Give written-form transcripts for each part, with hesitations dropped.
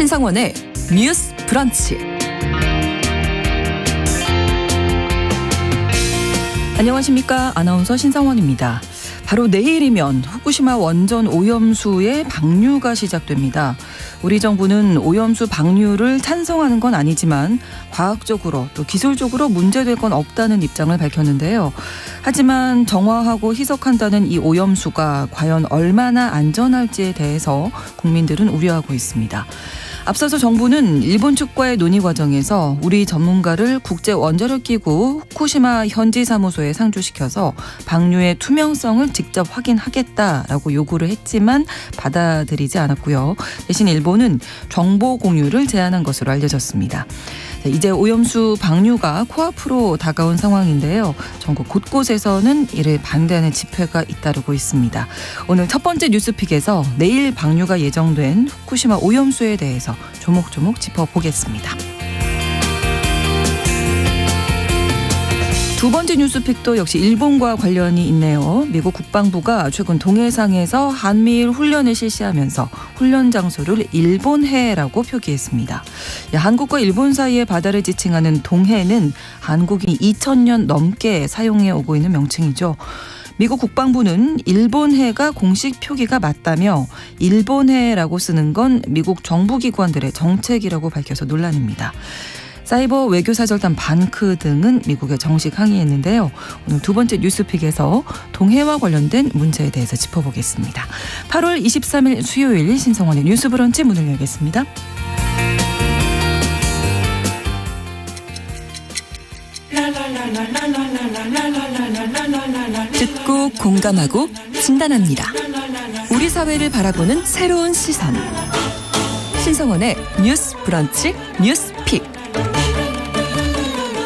신상원의 뉴스 브런치. 안녕하십니까. 아나운서 신상원입니다. 바로 내일이면 후쿠시마 원전 오염수의 방류가 시작됩니다. 우리 정부는 오염수 방류를 찬성하는 건 아니지만 과학적으로 또 기술적으로 문제될 건 없다는 입장을 밝혔는데요. 하지만 정화하고 희석한다는 이 오염수가 과연 얼마나 안전할지에 대해서 국민들은 우려하고 있습니다. 앞서서 정부는 일본 측과의 논의 과정에서 우리 전문가를 국제원자력기구 후쿠시마 현지 사무소에 상주시켜서 방류의 투명성을 직접 확인하겠다라고 요구를 했지만 받아들이지 않았고요. 대신 일본은 정보 공유를 제안한 것으로 알려졌습니다. 이제 오염수 방류가 코앞으로 다가온 상황인데요. 전국 곳곳에서는 이를 반대하는 집회가 잇따르고 있습니다. 오늘 첫 번째 뉴스픽에서 내일 방류가 예정된 후쿠시마 오염수에 대해서 조목조목 짚어보겠습니다. 두 번째 뉴스픽도 역시 일본과 관련이 있네요. 미국 국방부가 최근 동해상에서 한미일 훈련을 실시하면서 훈련 장소를 일본해라고 표기했습니다. 한국과 일본 사이의 바다를 지칭하는 동해는 한국이 2000년 넘게 사용해 오고 있는 명칭이죠. 미국 국방부는 일본해가 공식 표기가 맞다며 일본해라고 쓰는 건 미국 정부기관들의 정책이라고 밝혀서 논란입니다. 사이버 외교사절단 반크 등은 미국에 정식 항의했는데요. 오늘 두 번째 뉴스픽에서 동해와 관련된 문제에 대해서 짚어보겠습니다. 8월 23일 수요일 신성원의 뉴스 브런치 문을 열겠습니다. 듣고 공감하고 진단합니다. 우리 사회를 바라보는 새로운 시선. 신성원의 뉴스 브런치 뉴스픽.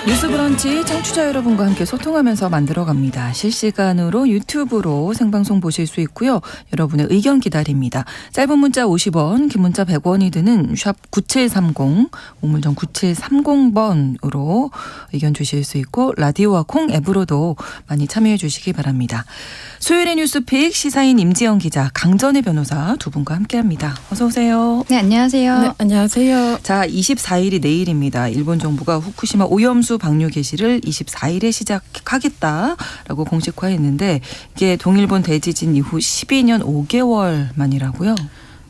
뉴스 브런치 청취자 여러분과 함께 소통하면서 만들어갑니다. 실시간으로 유튜브로 생방송 보실 수 있고요. 여러분의 의견 기다립니다. 짧은 문자 50원, 긴 문자 100원이 드는 샵 9730, 우물정 9730번으로 의견 주실 수 있고 라디오와 콩 앱으로도 많이 참여해 주시기 바랍니다. 수요일의 뉴스픽 시사인 임지영 기자, 강전의 변호사 두 분과 함께합니다. 어서 오세요. 네, 안녕하세요. 네, 안녕하세요. 자, 24일이 내일입니다. 일본 정부가 후쿠시마 오염수 방류 개시를 24일에 시작하겠다라고 공식화했는데 이게 동일본 대지진 이후 12년 5개월 만이라고요?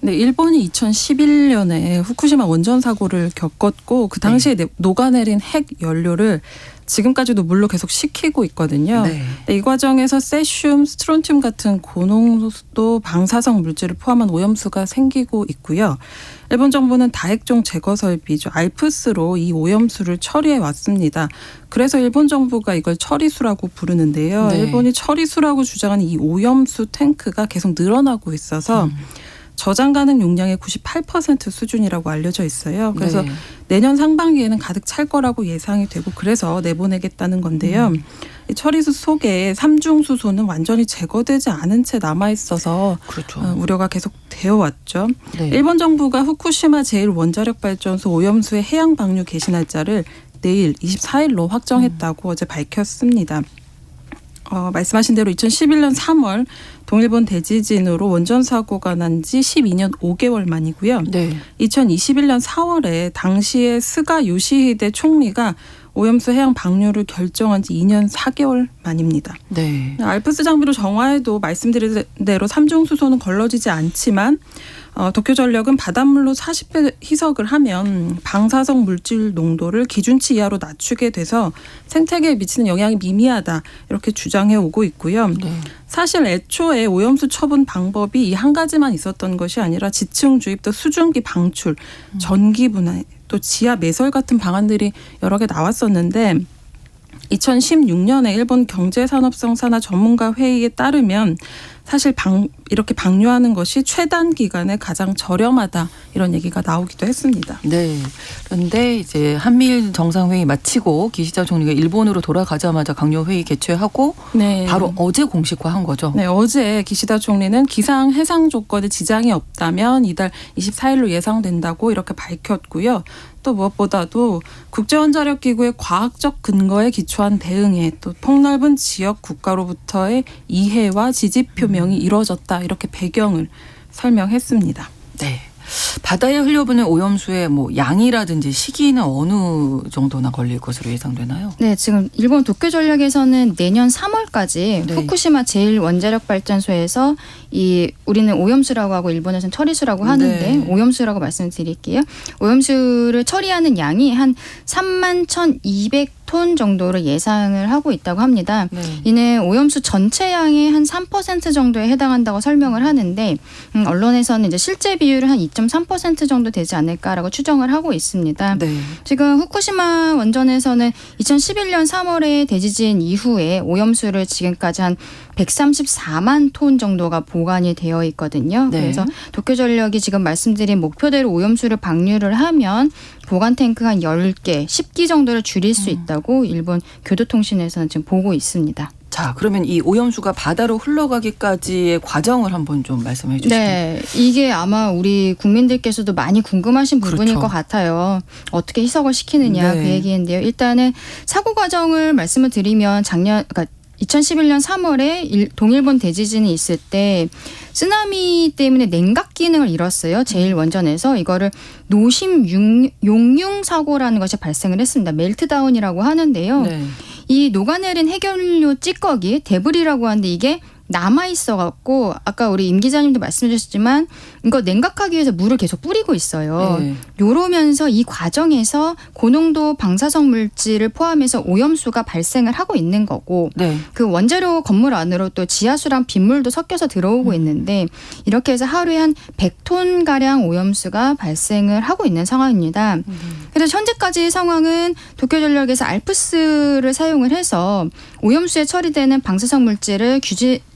네, 일본이 2011년에 후쿠시마 원전 사고를 겪었고 그 당시에 녹아내린 핵 연료를 지금까지도 물로 계속 식히고 있거든요. 네. 이 과정에서 세슘, 스트론튬 같은 고농도 방사성 물질을 포함한 오염수가 생기고 있고요. 일본 정부는 다핵종 제거 설비죠. 알프스로 이 오염수를 처리해 왔습니다. 그래서 일본 정부가 이걸 처리수라고 부르는데요. 네. 일본이 처리수라고 주장하는 이 오염수 탱크가 계속 늘어나고 있어서 저장 가능 용량의 98% 수준이라고 알려져 있어요. 그래서 내년 상반기에는 가득 찰 거라고 예상이 되고 그래서 내보내겠다는 건데요. 이 처리수 속에 삼중수소는 완전히 제거되지 않은 채 남아있어서 그렇죠. 우려가 계속 되어 왔죠. 네. 일본 정부가 후쿠시마 제1원자력발전소 오염수의 해양 방류 개시 날짜를 내일 24일로 확정했다고 어제 밝혔습니다. 말씀하신 대로 2011년 3월 동일본 대지진으로 원전 사고가 난 지 12년 5개월 만이고요. 네. 2021년 4월에 당시의 스가 요시히데 총리가 오염수 해양 방류를 결정한 지 2년 4개월 만입니다. 네. 알프스 장비로 정화해도 말씀드린 대로 삼중수소는 걸러지지 않지만 도쿄전력은 바닷물로 40배 희석을 하면 방사성 물질 농도를 기준치 이하로 낮추게 돼서 생태계에 미치는 영향이 미미하다 이렇게 주장해 오고 있고요. 네. 사실 애초에 오염수 처분 방법이 이 한 가지만 있었던 것이 아니라 지층 주입 또 수증기 방출, 전기 분해 또 지하 매설 같은 방안들이 여러 개 나왔었는데 2016년에 일본 경제산업성 산하 전문가 회의에 따르면 사실 이렇게 방류하는 것이 최단 기간에 가장 저렴하다 이런 얘기가 나오기도 했습니다. 네. 그런데 이제 한미일 정상회의 마치고 기시다 총리가 일본으로 돌아가자마자 강요회의 개최하고 네. 바로 어제 공식화한 거죠. 네. 어제 기시다 총리는 기상 해상 조건에 지장이 없다면 이달 24일로 예상된다고 이렇게 밝혔고요. 또 무엇보다도 국제원자력기구의 과학적 근거에 기초한 대응에 또 폭넓은 지역 국가로부터의 이해와 지지 표명이 이루어졌다 이렇게 배경을 설명했습니다. 네. 바다에 흘려보낸 오염수의 뭐 양이라든지 시기는 어느 정도나 걸릴 것으로 예상되나요? 네, 지금 일본 도쿄전력에서는 내년 3월까지 네. 후쿠시마 제1원자력발전소에서 우리는 오염수라고 하고 일본에서는 처리수라고 하는데 네. 오염수라고 말씀드릴게요. 오염수를 처리하는 양이 한 31,200톤 정도를 예상을 하고 있다고 합니다. 네. 이는 오염수 전체 양의 한 3% 정도에 해당한다고 설명을 하는데 언론에서는 이제 실제 비율은 한 2.3% 정도 되지 않을까라고 추정을 하고 있습니다. 네. 지금 후쿠시마 원전에서는 2011년 3월에 대지진 이후에 오염수를 지금까지 한 134만 톤 정도가 보관이 되어 있거든요. 네. 그래서 도쿄전력이 지금 말씀드린 목표대로 오염수를 방류를 하면 보관 탱크 한 10개, 10기 정도를 줄일 수 있다고 일본 교도통신에서는 지금 보고 있습니다. 자, 그러면 이 오염수가 바다로 흘러가기까지의 과정을 한번 좀 말씀해 주시죠. 네, 이게 아마 우리 국민들께서도 많이 궁금하신 부분일 그렇죠. 것 같아요. 어떻게 희석을 시키느냐 네. 그 얘기인데요. 일단은 사고 과정을 말씀을 드리면 그러니까 2011년 3월에 동일본 대지진이 있을 때 쓰나미 때문에 냉각 기능을 잃었어요. 제1원전에서 이거를 노심 용융 사고라는 것이 발생을 했습니다. 멜트다운이라고 하는데요. 네. 이 녹아내린 해결료 찌꺼기 데브리라고 하는데 이게 남아 있어갖고 아까 우리 임 기자님도 말씀해 주셨지만 이거 냉각하기 위해서 물을 계속 뿌리고 있어요. 네. 요러면서 이 과정에서 고농도 방사성 물질을 포함해서 오염수가 발생을 하고 있는 거고 네. 그 원재료 건물 안으로 또 지하수랑 빗물도 섞여서 들어오고 있는데 이렇게 해서 하루에 한 100톤 가량 오염수가 발생을 하고 있는 상황입니다. 그래서 현재까지 상황은 도쿄전력에서 알프스를 사용을 해서 오염수에 처리되는 방사성 물질을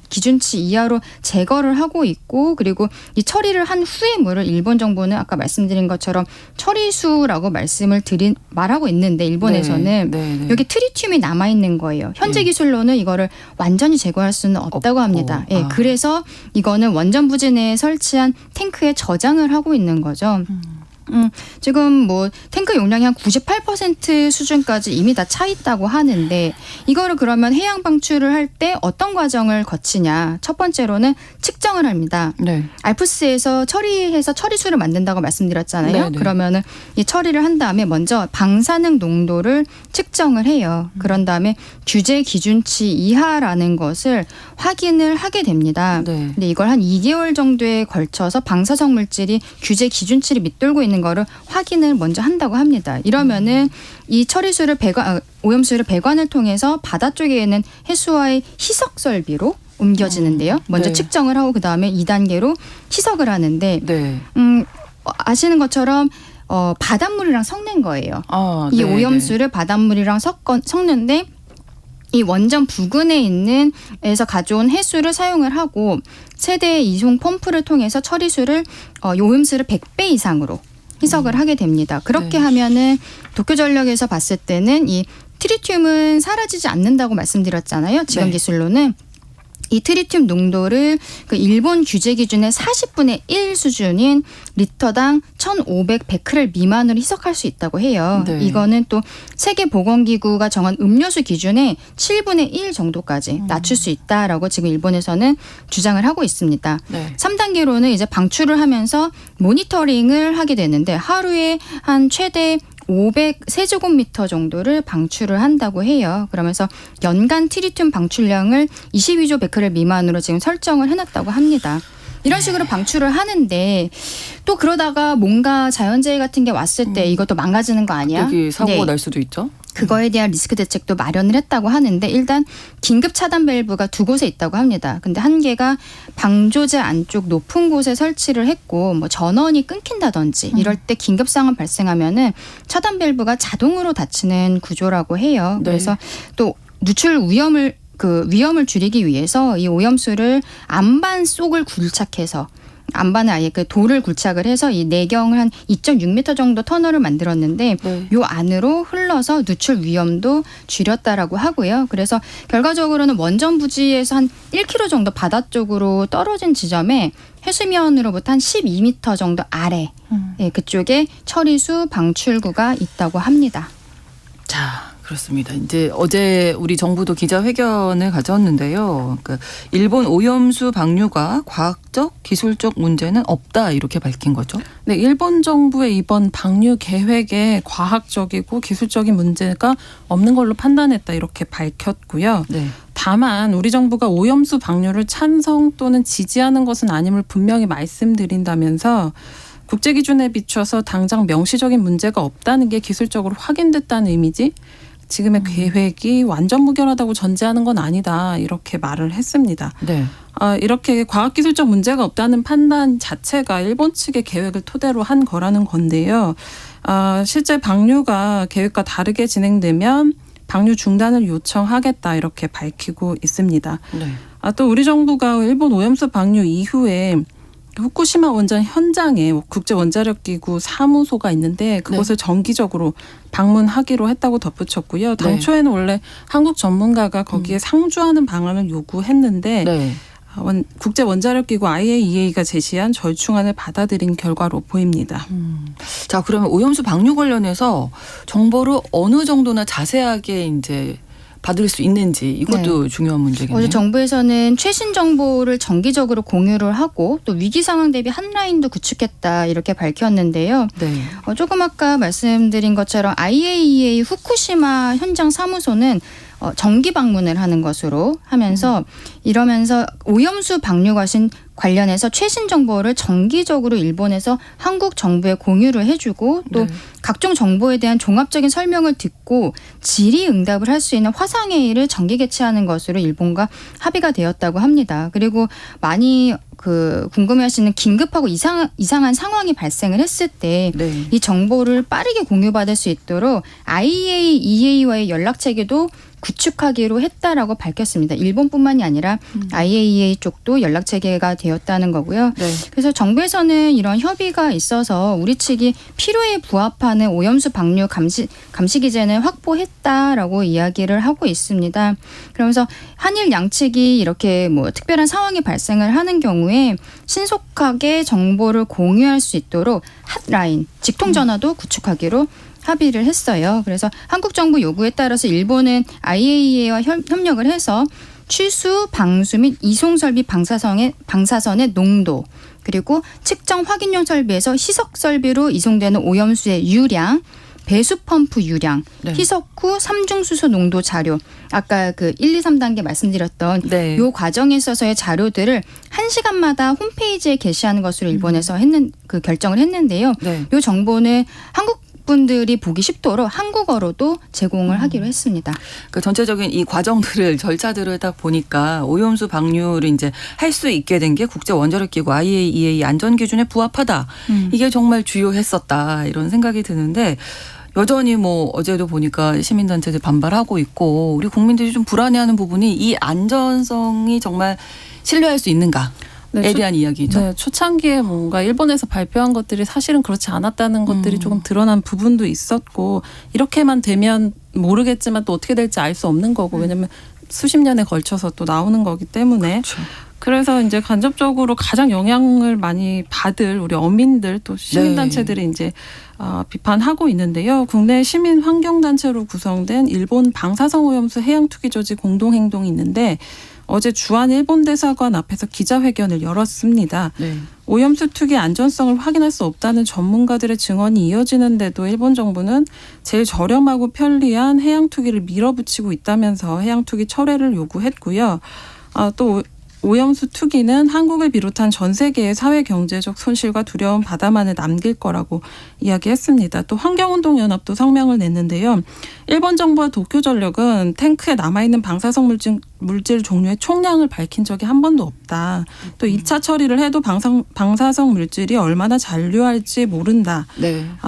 기준치 이하로 제거를 하고 있고 그리고 이 처리를 한 후의 물을 일본 정부는 아까 말씀드린 것처럼 처리수라고 말하고 있는데 일본에서는 네. 여기 트리튬이 남아 있는 거예요. 현재 기술로는 이거를 완전히 제거할 수는 없다고 합니다. 예, 그래서 이거는 원전 부지 내에 설치한 탱크에 저장을 하고 있는 거죠. 지금 뭐 탱크 용량이 한 98% 수준까지 이미 다 차 있다고 하는데 이거를 그러면 해양 방출을 할 때 어떤 과정을 거치냐. 첫 번째로는 측정을 합니다. 네. 알프스에서 처리해서 처리수를 만든다고 말씀드렸잖아요. 네네. 그러면은 이 처리를 한 다음에 먼저 방사능 농도를 측정을 해요. 그런 다음에 규제 기준치 이하라는 것을 확인을 하게 됩니다. 네. 근데 이걸 한 2개월 정도에 걸쳐서 방사성 물질이 규제 기준치를 밑돌고 있는 거를 확인을 먼저 한다고 합니다. 이러면은 이 처리수를 오염수를 배관을 통해서 바다 쪽에 있는 해수와의 희석 설비로 옮겨지는데요. 먼저 네. 측정을 하고 그 다음에 2단계로 희석을 하는데 네. 아시는 것처럼 바닷물이랑 섞는 거예요. 이 네, 오염수를 바닷물이랑 섞는데 이 원전 부근에 있는 에서 가져온 해수를 사용을 하고 세대 이송 펌프를 통해서 처리수를 오염수를 100배 이상으로 희석을 하게 됩니다. 그렇게 네. 하면은 도쿄전력에서 봤을 때는 이 트리튬은 사라지지 않는다고 말씀드렸잖아요. 지금 네. 기술로는. 이 트리튬 농도를 그 일본 규제 기준의 40분의 1 수준인 리터당 1,500 베크렐 미만으로 희석할 수 있다고 해요. 네. 이거는 또 세계보건기구가 정한 음료수 기준의 7분의 1 정도까지 낮출 수 있다라고 지금 일본에서는 주장을 하고 있습니다. 네. 3단계로는 이제 방출을 하면서 모니터링을 하게 되는데 하루에 한 최대 500세제곱미터 정도를 방출을 한다고 해요. 그러면서 연간 트리튬 방출량을 22조 베크렐 미만으로 지금 설정을 해놨다고 합니다. 이런 식으로 방출을 하는데 또 그러다가 뭔가 자연재해 같은 게 왔을 때 이것도 망가지는 거 아니야? 여기 사고가 네. 날 수도 있죠. 그거에 대한 리스크 대책도 마련을 했다고 하는데 일단 긴급 차단 밸브가 2곳에 있다고 합니다. 근데 한 개가 방조제 안쪽 높은 곳에 설치를 했고 뭐 전원이 끊긴다든지 이럴 때 긴급 상황 발생하면은 차단 밸브가 자동으로 닫히는 구조라고 해요. 네. 그래서 또 누출 위험을 줄이기 위해서 이 오염수를 안반 속을 굴착해서 안반을 아예 그 돌을 굴착을 해서 이 내경을 한 2.6m 정도 터널을 만들었는데 네. 요 안으로 흘러서 누출 위험도 줄였다라고 하고요. 그래서 결과적으로는 원전 부지에서 한 1km 정도 바다 쪽으로 떨어진 지점에 해수면으로부터 한 12m 정도 아래 그쪽에 처리수 방출구가 있다고 합니다. 자, 그렇습니다. 이제 어제 우리 정부도 기자회견을 가졌는데요. 그러니까 일본 오염수 방류가 과학적, 기술적 문제는 없다 이렇게 밝힌 거죠. 네, 일본 정부의 이번 방류 계획에 과학적이고 기술적인 문제가 없는 걸로 판단했다 이렇게 밝혔고요. 네. 다만 우리 정부가 오염수 방류를 찬성 또는 지지하는 것은 아님을 분명히 말씀드린다면서 국제 기준에 비춰서 당장 명시적인 문제가 없다는 게 기술적으로 확인됐다는 의미지 지금의 계획이 완전 무결하다고 전제하는 건 아니다 이렇게 말을 했습니다. 네. 이렇게 과학기술적 문제가 없다는 판단 자체가 일본 측의 계획을 토대로 한 거라는 건데요. 실제 방류가 계획과 다르게 진행되면 방류 중단을 요청하겠다 이렇게 밝히고 있습니다. 네. 또 우리 정부가 일본 오염수 방류 이후에 후쿠시마 원전 현장에 국제원자력기구 사무소가 있는데 그것을 정기적으로 방문하기로 했다고 덧붙였고요. 당초에는 원래 한국 전문가가 거기에 상주하는 방안을 요구했는데 네. 국제원자력기구 IAEA가 제시한 절충안을 받아들인 결과로 보입니다. 자, 그러면 오염수 방류 관련해서 정보를 어느 정도나 자세하게 이제 받을 수 있는지 이것도 중요한 문제겠네요. 어제 정부에서는 최신 정보를 정기적으로 공유를 하고 또 위기 상황 대비 핫라인도 구축했다 이렇게 밝혔는데요. 네. 조금 아까 말씀드린 것처럼 IAEA 후쿠시마 현장 사무소는 정기 방문을 하는 것으로 하면서 이러면서 오염수 방류 관련해서 최신 정보를 정기적으로 일본에서 한국 정부에 공유를 해주고 또 각종 정보에 대한 종합적인 설명을 듣고 질의응답을 할 수 있는 화상회의를 정기 개최하는 것으로 일본과 합의가 되었다고 합니다. 그리고 많이 궁금해하시는 긴급하고 이상한 상황이 발생을 했을 때 이 정보를 빠르게 공유받을 수 있도록 IAEA와의 연락 체계도 구축하기로 했다라고 밝혔습니다. 일본뿐만이 아니라 IAEA 쪽도 연락 체계가 되었다는 거고요. 네. 그래서 정부에서는 이런 협의가 있어서 우리 측이 필요에 부합하는 오염수 방류 감시 기제는 확보했다라고 이야기를 하고 있습니다. 그러면서 한일 양측이 이렇게 특별한 상황이 발생을 하는 경우에 신속하게 정보를 공유할 수 있도록 핫라인, 직통전화도 구축하기로 합의를 했어요. 그래서 한국 정부 요구에 따라서 일본은 IAEA와 협력을 해서 취수, 방수 및 이송 설비 방사선의 농도 그리고 측정 확인용 설비에서 희석 설비로 이송되는 오염수의 유량, 배수 펌프 유량, 희석 후 3중 수소 농도 자료, 아까 1, 2, 3단계 말씀드렸던 요 과정에 있어서의 자료들을 1시간마다 홈페이지에 게시하는 것으로 일본에서 결정을 했는데요. 요 정보는 한국 분들이 보기 쉽도록 한국어로도 제공을 하기로 했습니다. 그러니까 전체적인 이 과정들을 절차들을 딱 보니까 오염수 방류를 이제 할 수 있게 된 게 국제원자력기구 IAEA 안전 기준에 부합하다. 이게 정말 주요했었다 이런 생각이 드는데 여전히 어제도 보니까 시민단체들 반발하고 있고 우리 국민들이 좀 불안해하는 부분이 이 안전성이 정말 신뢰할 수 있는가. 에 대한 이야기죠. 네, 초창기에 뭔가 일본에서 발표한 것들이 사실은 그렇지 않았다는 것들이 조금 드러난 부분도 있었고 이렇게만 되면 모르겠지만 또 어떻게 될지 알 수 없는 거고 왜냐하면 수십 년에 걸쳐서 또 나오는 거기 때문에 그렇죠. 그래서 이제 간접적으로 가장 영향을 많이 받을 우리 어민들 또 시민단체들이 이제 비판하고 있는데요. 국내 시민 환경단체로 구성된 일본 방사성 오염수 해양 투기 조직 공동행동이 있는데 어제 주한 일본 대사관 앞에서 기자회견을 열었습니다. 오염수 투기 안전성을 확인할 수 없다는 전문가들의 증언이 이어지는데도 일본 정부는 제일 저렴하고 편리한 해양 투기를 밀어붙이고 있다면서 해양 투기 철회를 요구했고요. 또 오염수 투기는 한국을 비롯한 전 세계의 사회 경제적 손실과 두려운 바다만을 남길 거라고 이야기했습니다. 또 환경운동연합도 성명을 냈는데요. 일본 정부와 도쿄전력은 탱크에 남아있는 방사성 물질 종류의 총량을 밝힌 적이 한 번도 없다. 또 2차 처리를 해도 방사성 물질이 얼마나 잔류할지 모른다.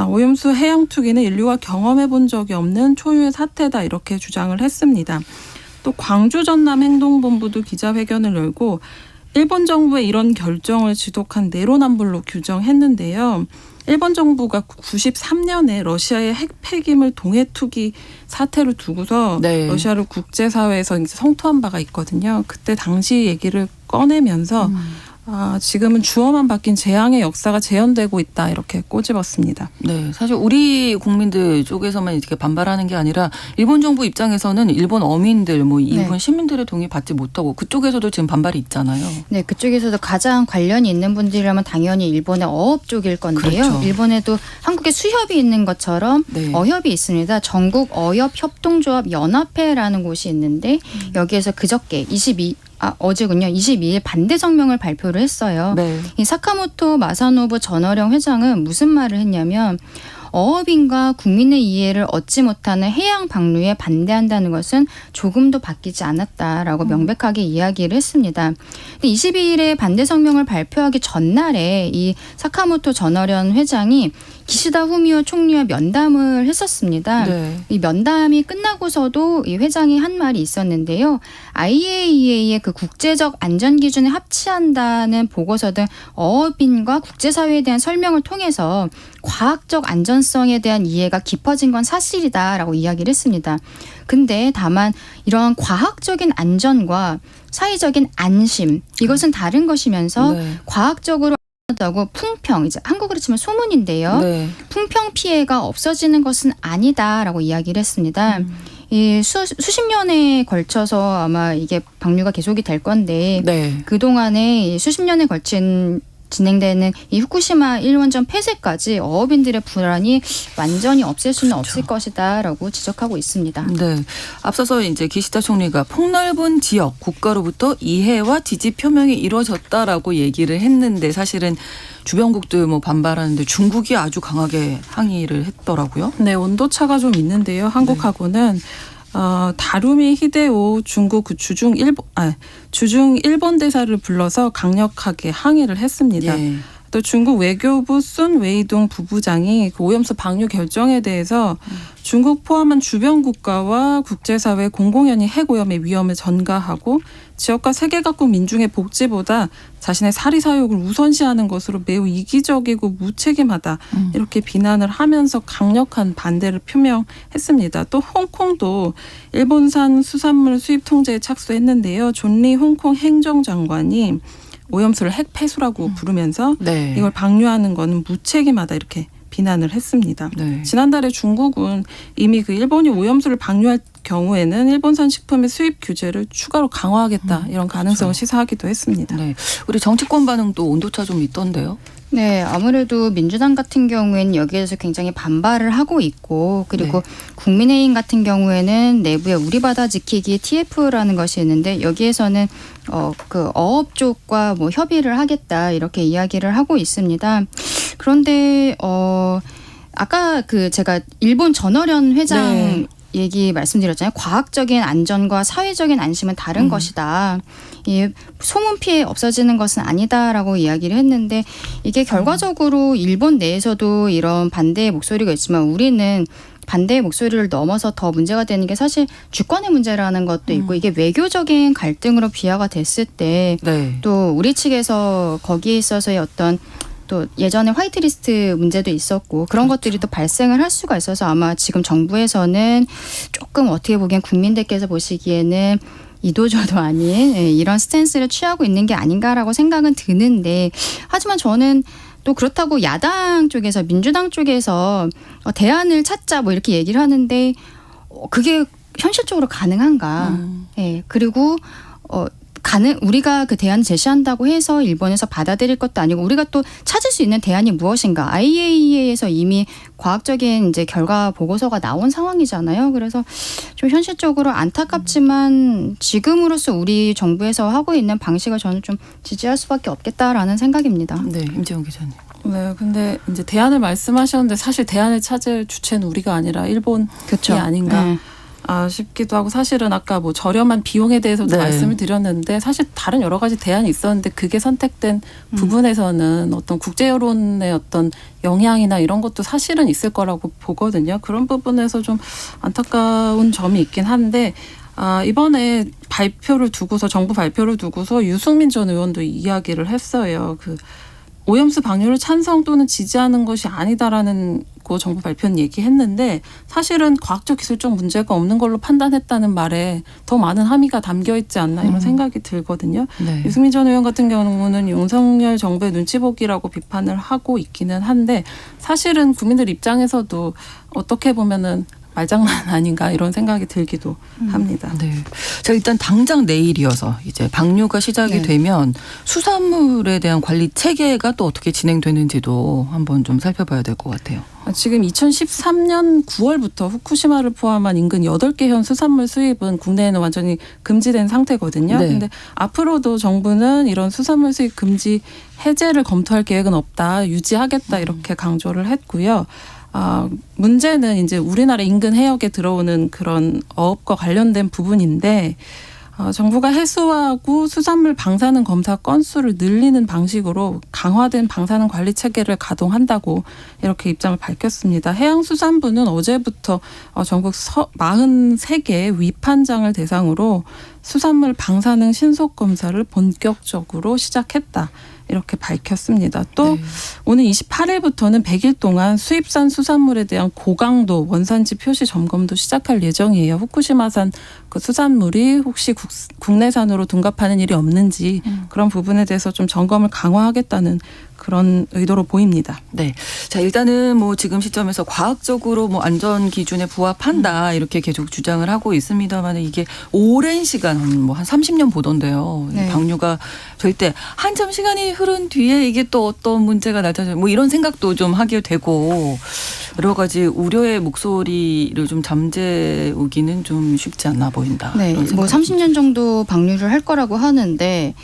오염수 해양 투기는 인류가 경험해 본 적이 없는 초유의 사태다 이렇게 주장을 했습니다. 또 광주 전남 행동본부도 기자회견을 열고 일본 정부의 이런 결정을 지독한 내로남불로 규정했는데요. 일본 정부가 93년에 러시아의 핵 폐기물 동해 투기 사태를 두고서 러시아를 국제사회에서 성토한 바가 있거든요. 그때 당시 얘기를 꺼내면서 지금은 주어만 바뀐 재앙의 역사가 재현되고 있다 이렇게 꼬집었습니다. 네, 사실 우리 국민들 쪽에서만 이렇게 반발하는 게 아니라 일본 정부 입장에서는 일본 어민들, 뭐 일본 시민들의 동의 받지 못하고 그쪽에서도 지금 반발이 있잖아요. 네, 그쪽에서도 가장 관련이 있는 분들이라면 당연히 일본의 어업 쪽일 건데요. 그렇죠. 일본에도 한국에 수협이 있는 것처럼 네. 어협이 있습니다. 전국 어협 협동조합 연합회라는 곳이 있는데 여기에서 그저께 어제군요. 22일 반대 성명을 발표를 했어요. 네. 이 사카모토 마사노부 전어령 회장은 무슨 말을 했냐면 어업인과 국민의 이해를 얻지 못하는 해양 방류에 반대한다는 것은 조금도 바뀌지 않았다라고 명백하게 이야기를 했습니다. 근데 22일에 반대 성명을 발표하기 전날에 이 사카모토 전어령 회장이 기시다 후미오 총리와 면담을 했었습니다. 네. 이 면담이 끝나고서도 이 회장이 한 말이 있었는데요. IAEA의 그 국제적 안전 기준에 합치한다는 보고서 등 어업인과 국제사회에 대한 설명을 통해서 과학적 안전성에 대한 이해가 깊어진 건 사실이다라고 이야기를 했습니다. 근데 다만 이런 과학적인 안전과 사회적인 안심 이것은 다른 것이면서 네. 과학적으로 다고 풍평, 이제 한국으로 치면 소문인데요. 네. 풍평 피해가 없어지는 것은 아니다라고 이야기를 했습니다. 이 수십 년에 걸쳐서 아마 이게 방류가 계속이 될 건데 네. 그동안에 이 수십 년에 걸친 진행되는 이 후쿠시마 1원전 폐쇄까지 어업인들의 불안이 완전히 없앨 수는 없을 것이다라고 지적하고 있습니다. 네. 앞서서 이제 기시다 총리가 폭넓은 지역 국가로부터 이해와 지지 표명이 이루어졌다라고 얘기를 했는데 사실은 주변국들 뭐 반발하는데 중국이 아주 강하게 항의를 했더라고요. 네, 온도차가 좀 있는데요. 한국하고는 다루미 히데오 중국 그 주중 일본 대사를 불러서 강력하게 항의를 했습니다. 예. 또 중국 외교부 순 웨이동 부부장이 그 오염수 방류 결정에 대해서 중국 포함한 주변 국가와 국제사회 공공연히 핵오염의 위험을 전가하고 지역과 세계 각국 민중의 복지보다 자신의 사리사욕을 우선시하는 것으로 매우 이기적이고 무책임하다 이렇게 비난을 하면서 강력한 반대를 표명했습니다. 또 홍콩도 일본산 수산물 수입 통제에 착수했는데요. 존리 홍콩 행정장관이 오염수를 핵폐수라고 부르면서 네. 이걸 방류하는 거는 무책임하다 이렇게 비난을 했습니다. 네. 지난달에 중국은 이미 그 일본이 오염수를 방류할 경우에는 일본산 식품의 수입 규제를 추가로 강화하겠다 이런 가능성을 그렇죠. 시사하기도 했습니다. 네. 우리 정치권 반응도 온도차 좀 있던데요. 네, 아무래도 민주당 같은 경우에는 여기에서 굉장히 반발을 하고 있고 그리고 국민의힘 같은 경우에는 내부에 우리 바다 지키기 TF라는 것이 있는데 여기에서는 그 어업 쪽과 뭐 협의를 하겠다 이렇게 이야기를 하고 있습니다. 그런데 아까 그 제가 일본 전어련 회장 얘기 말씀드렸잖아요. 과학적인 안전과 사회적인 안심은 다른 것이다. 이 소문 피해 없어지는 것은 아니다라고 이야기를 했는데 이게 결과적으로 일본 내에서도 이런 반대의 목소리가 있지만 우리는 반대의 목소리를 넘어서 더 문제가 되는 게 사실 주권의 문제라는 것도 있고 이게 외교적인 갈등으로 비화가 됐을 때 또 우리 측에서 거기에 있어서의 어떤 또 예전에 화이트리스트 문제도 있었고 그런 것들이 또 발생을 할 수가 있어서 아마 지금 정부에서는 조금 어떻게 보기엔 국민들께서 보시기에는 이도저도 아닌 이런 스탠스를 취하고 있는 게 아닌가라고 생각은 드는데 하지만 저는 또 그렇다고 야당 쪽에서 민주당 쪽에서 대안을 찾자 뭐 이렇게 얘기를 하는데 그게 현실적으로 가능한가? 그리고 우리가 그 대안을 제시한다고 해서 일본에서 받아들일 것도 아니고 우리가 또 찾을 수 있는 대안이 무엇인가? IAEA에서 이미 과학적인 이제 결과 보고서가 나온 상황이잖아요. 그래서 좀 현실적으로 안타깝지만 지금으로서 우리 정부에서 하고 있는 방식을 저는 좀 지지할 수밖에 없겠다라는 생각입니다. 네, 임재용 기자님. 네, 근데 이제 대안을 말씀하셨는데 사실 대안을 찾을 주체는 우리가 아니라 일본이 아닌가. 싶기도 하고 사실은 아까 뭐 저렴한 비용에 대해서도 말씀을 드렸는데 사실 다른 여러 가지 대안이 있었는데 그게 선택된 부분에서는 어떤 국제 여론의 어떤 영향이나 이런 것도 사실은 있을 거라고 보거든요. 그런 부분에서 좀 안타까운 점이 있긴 한데 이번에 정부 발표를 두고서 유승민 전 의원도 이야기를 했어요. 오염수 방류를 찬성 또는 지지하는 것이 아니다라는 고 정부 발표는 얘기했는데 사실은 과학적 기술적 문제가 없는 걸로 판단했다는 말에 더 많은 함의가 담겨 있지 않나 이런 생각이 들거든요. 네. 유승민 전 의원 같은 경우는 윤석열 정부의 눈치 보기라고 비판을 하고 있기는 한데 사실은 국민들 입장에서도 어떻게 보면은 말장난 아닌가 이런 생각이 들기도 합니다. 네. 자, 일단 당장 내일이어서 이제 방류가 시작이 네. 되면 수산물에 대한 관리 체계가 또 어떻게 진행되는지도 한번 좀 살펴봐야 될 것 같아요. 지금 2013년 9월부터 후쿠시마를 포함한 인근 8개 현 수산물 수입은 국내에는 완전히 금지된 상태거든요. 네. 근데 앞으로도 정부는 이런 수산물 수입 금지 해제를 검토할 계획은 없다, 유지하겠다 이렇게 강조를 했고요. 문제는 이제 우리나라 인근 해역에 들어오는 그런 어업과 관련된 부분인데 정부가 해수하고 수산물 방사능 검사 건수를 늘리는 방식으로 강화된 방사능 관리 체계를 가동한다고 이렇게 입장을 밝혔습니다. 해양수산부는 어제부터 전국 43개 위판장을 대상으로 수산물 방사능 신속 검사를 본격적으로 시작했다. 이렇게 밝혔습니다. 또 네. 오는 28일부터는 100일 동안 수입산 수산물에 대한 고강도 원산지 표시 점검도 시작할 예정이에요. 후쿠시마산 그 수산물이 혹시 국내산으로 둔갑하는 일이 없는지 그런 부분에 대해서 좀 점검을 강화하겠다는 그런 의도로 보입니다. 네. 자, 일단은 뭐 지금 시점에서 과학적으로 뭐 안전 기준에 부합한다 이렇게 계속 주장을 하고 있습니다만 이게 오랜 시간 한 30년 보던데요. 네. 방류가 될 때 한참 시간이 흐른 뒤에 이게 또 어떤 문제가 나타나죠. 뭐 이런 생각도 좀 하게 되고 여러 가지 우려의 목소리를 좀 잠재우기는 좀 쉽지 않나 보인다. 네, 이런 뭐 생각이 30년 정도 방류를 할 거라고 하는데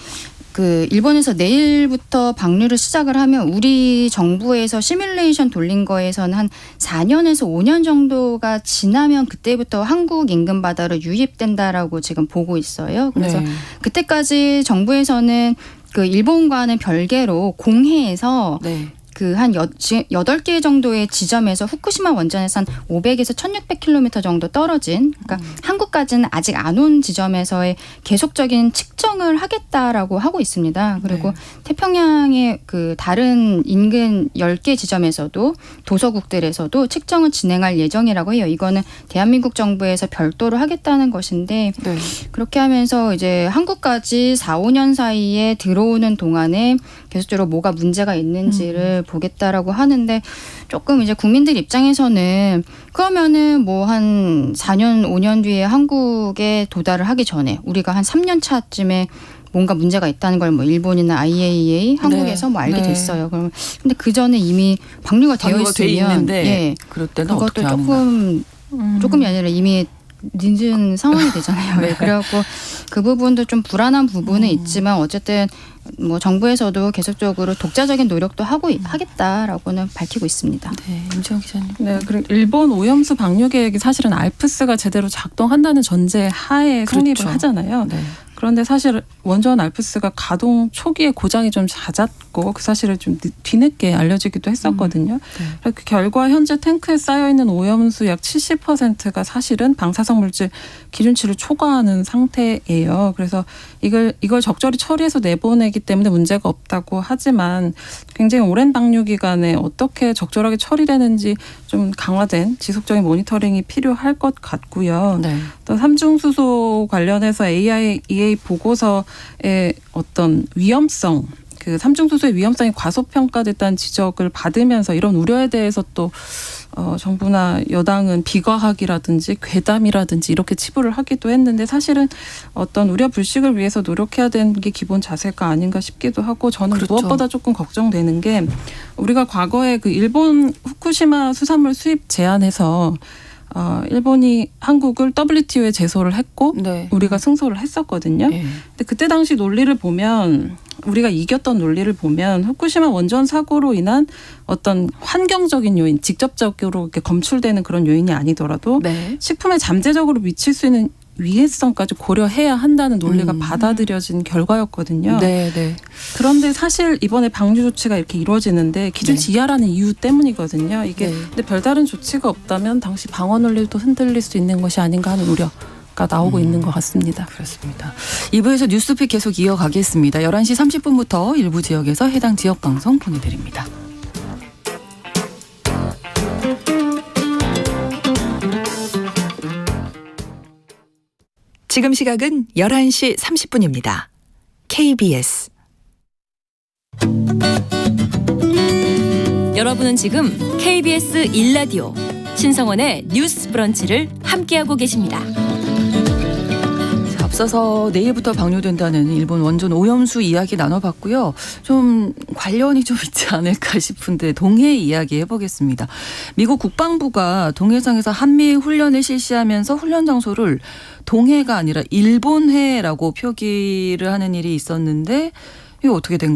그 일본에서 내일부터 방류를 시작을 하면 우리 정부에서 시뮬레이션 돌린 거에서는 한 4년에서 5년 정도가 지나면 그때부터 한국 인근 바다로 유입된다라고 지금 보고 있어요. 그래서 네. 그때까지 정부에서는 그 일본과는 별개로 공해에서 네. 그 한 8개 정도의 지점에서 후쿠시마 원전에서 한 500에서 1600km 정도 떨어진 그러니까 한국까지는 아직 안 온 지점에서의 계속적인 측정을 하겠다라고 하고 있습니다. 그리고 네. 태평양의 그 다른 인근 10개 지점에서도 도서국들에서도 측정을 진행할 예정이라고 해요. 이거는 대한민국 정부에서 별도로 하겠다는 것인데 네. 그렇게 하면서 이제 한국까지 4, 5년 사이에 들어오는 동안에 계속적으로 뭐가 문제가 있는지를 보겠다라고 하는데 조금 이제 국민들 입장에서는 그러면은 뭐 한 4년, 5년 뒤에 한국에 도달을 하기 전에 우리가 한 3년 차쯤에 뭔가 문제가 있다는 걸 뭐 일본이나 IAEA 한국에서 네. 뭐 알게 네. 됐어요. 그러면 근데 그 전에 이미 방류가 되어 방류가 돼 있으면 있는데 예. 그럴 때는 그것도 어떻게 하는가? 조금이 아니라 이미 늦은 상황이 되잖아요. 네. 그래갖고 그 부분도 좀 불안한 부분은 있지만 어쨌든 뭐 정부에서도 계속적으로 독자적인 노력도 하겠다라고는 밝히고 있습니다. 네, 임지영 기자님. 네, 그리고 일본 오염수 방류 계획이 사실은 알프스가 제대로 작동한다는 전제 하에 성립을 그렇죠. 하잖아요. 네. 그런데 사실 원전 알프스가 가동 초기에 고장이 좀 잦았고 그 사실을 좀 뒤늦게 알려지기도 했었거든요. 네. 그 결과 현재 탱크에 쌓여 있는 오염수 약 70%가 사실은 방사성 물질 기준치를 초과하는 상태예요. 그래서 이걸 적절히 처리해서 내보내기 때문에 문제가 없다고 하지만 굉장히 오랜 방류 기간에 어떻게 적절하게 처리되는지 좀 강화된 지속적인 모니터링이 필요할 것 같고요. 네. 또 삼중수소 관련해서 AIEA 보고서의 어떤 위험성, 그 삼중수소의 위험성이 과소평가됐다는 지적을 받으면서 이런 우려에 대해서 또 정부나 여당은 비과학이라든지 괴담이라든지 이렇게 치부를 하기도 했는데 사실은 어떤 우려 불식을 위해서 노력해야 되는 게 기본 자세가 아닌가 싶기도 하고 저는 그렇죠. 무엇보다 조금 걱정되는 게 우리가 과거에 그 일본 후쿠시마 수산물 수입 제한에서 일본이 한국을 WTO에 제소를 했고 네. 우리가 승소를 했었거든요. 네. 근데 그때 당시 논리를 보면 우리가 이겼던 논리를 보면 후쿠시마 원전 사고로 인한 어떤 환경적인 요인, 직접적으로 이렇게 검출되는 그런 요인이 아니더라도 네. 식품에 잠재적으로 미칠 수 있는 위해성까지 고려해야 한다는 논리가 받아들여진 결과였거든요. 네, 네. 그런데 사실 이번에 방류 조치가 이렇게 이루어지는데 기준치 이하라는 이유 때문이거든요. 이게 네. 근데 별다른 조치가 없다면 당시 방어 논리도 흔들릴 수 있는 것이 아닌가 하는 우려 나오고 있는 것 같습니다. 그렇습니다. 2부에서 뉴스픽 계속 이어가겠습니다. 11시 30분부터 일부 지역에서 해당 지역 방송 보내드립니다. 지금 시각은 11시 30분입니다. KBS 여러분은 지금 KBS 1라디오 신성원의 뉴스 브런치를 함께하고 계십니다. 자, 앞서서 내일부터 방류된다는 일본 원전 오염수 이야기 나눠봤고요. 좀 관련이 좀 있지 않을까 싶은데 동해 이야기 해보겠습니다. 미국 국방부가 동해상에서 한미 훈련을 실시하면서 훈련 장소를 동해가 아니라 일본해라고 표기를 하는 일이 있었는데 이거 어떻게 되는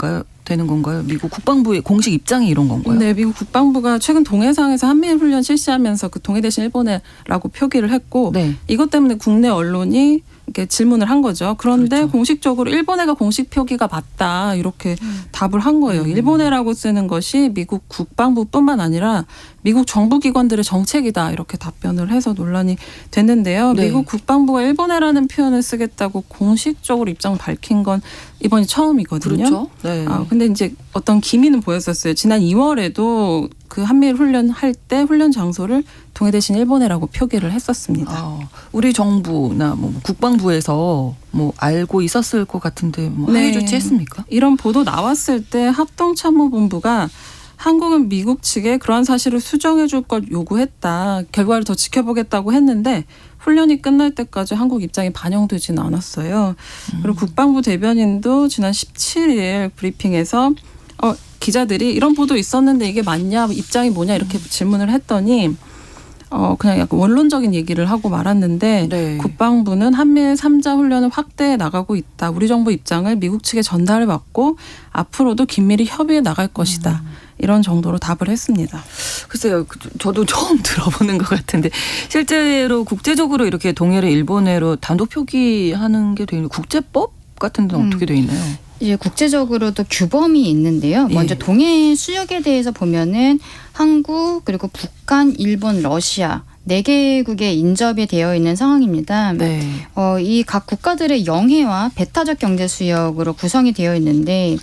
건가요? 미국 국방부의 공식 입장이 이런 건가요? 네, 미국 국방부가 최근 동해상에서 한미 훈련 실시하면서 그 동해 대신 일본해라고 표기를 했고 네. 이것 때문에 국내 언론이 이렇게 질문을 한 거죠. 그런데 그렇죠. 공식적으로 일본해가 공식 표기가 맞다 이렇게 답을 한 거예요. 일본해라고 쓰는 것이 미국 국방부뿐만 아니라 미국 정부 기관들의 정책이다 이렇게 답변을 해서 논란이 됐는데요. 네. 미국 국방부가 일본해라는 표현을 쓰겠다고 공식적으로 입장 밝힌 건 이번이 처음이거든요. 그렇죠. 네. 근데 이제 어떤 기미는 보였었어요. 지난 2월에도 그 한미일 훈련할 때 훈련 장소를 동해 대신 일본해라고 표기를 했었습니다. 우리 정부나 뭐 국방부에서 뭐 알고 있었을 것 같은데 뭐 네. 항의 조치했습니까? 이런 보도 나왔을 때 합동참모본부가 한국은 미국 측에 그러한 사실을 수정해 줄 것 요구했다. 결과를 더 지켜보겠다고 했는데 훈련이 끝날 때까지 한국 입장이 반영되지는 않았어요. 그리고 국방부 대변인도 지난 17일 브리핑에서 기자들이 이런 보도 있었는데 이게 맞냐, 입장이 뭐냐 이렇게 질문을 했더니 그냥 약간 원론적인 얘기를 하고 말았는데 네. 국방부는 한미일 3자 훈련을 확대해 나가고 있다. 우리 정부 입장을 미국 측에 전달을 받고 앞으로도 긴밀히 협의해 나갈 것이다. 이런 정도로 답을 했습니다. 글쎄요. 저도 처음 들어보는 것 같은데 실제로 국제적으로 이렇게 동해를 일본해로 단독 표기하는 게 되는 국제법 같은 데는 어떻게 돼 있나요? 이제 국제적으로도 규범이 있는데요. 먼저 예. 동해 수역에 대해서 보면은 한국 그리고 북한, 일본, 러시아 4개국에 인접이 되어 있는 상황입니다. 네. 이 각 국가들의 영해와 배타적 경제 수역으로 구성이 되어 있는데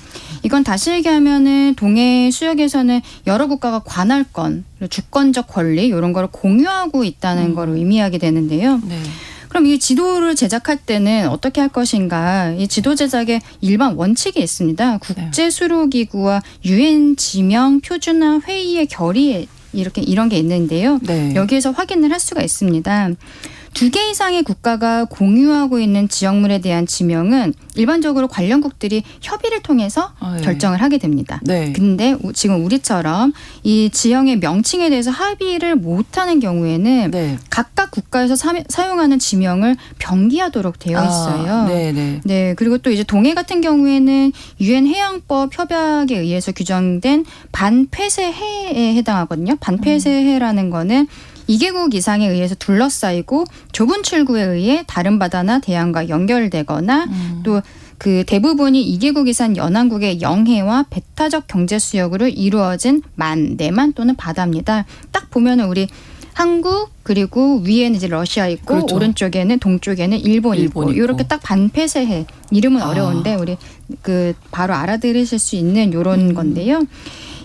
이건 다시 얘기하면은 동해 수역에서는 여러 국가가 관할권, 그리고 주권적 권리 이런 거를 공유하고 있다는 걸 의미하게 되는데요. 네. 그럼 이 지도를 제작할 때는 어떻게 할 것인가? 이 지도 제작에 일반 원칙이 있습니다. 국제수로기구와 유엔 지명 표준화 회의의 결의 이런 게 있는데요. 네. 여기에서 확인을 할 수가 있습니다. 2개 이상의 국가가 공유하고 있는 지역물에 대한 지명은 일반적으로 관련국들이 협의를 통해서 예. 결정을 하게 됩니다. 네. 근데 지금 우리처럼 이 지형의 명칭에 대해서 합의를 못하는 경우에는 네. 각각 국가에서 사용하는 지명을 병기하도록 되어 있어요. 네. 네, 그리고 또 이제 동해 같은 경우에는 유엔 해양법 협약에 의해서 규정된 반폐쇄해에 해당하거든요. 반폐쇄해라는 거는 2개국 이상에 의해서 둘러싸이고 좁은 출구에 의해 다른 바다나 대양과 연결되거나 또 그 대부분이 2개국 이상 연안국의 영해와 배타적 경제 수역으로 이루어진 내만 또는 바다입니다. 딱 보면은 우리 한국 그리고 위에는 이제 러시아 있고 그렇죠. 오른쪽에는 동쪽에는 일본 있고 이렇게 딱 반폐쇄해 이름은 어려운데 우리 그 바로 알아들으실 수 있는 이런 건데요.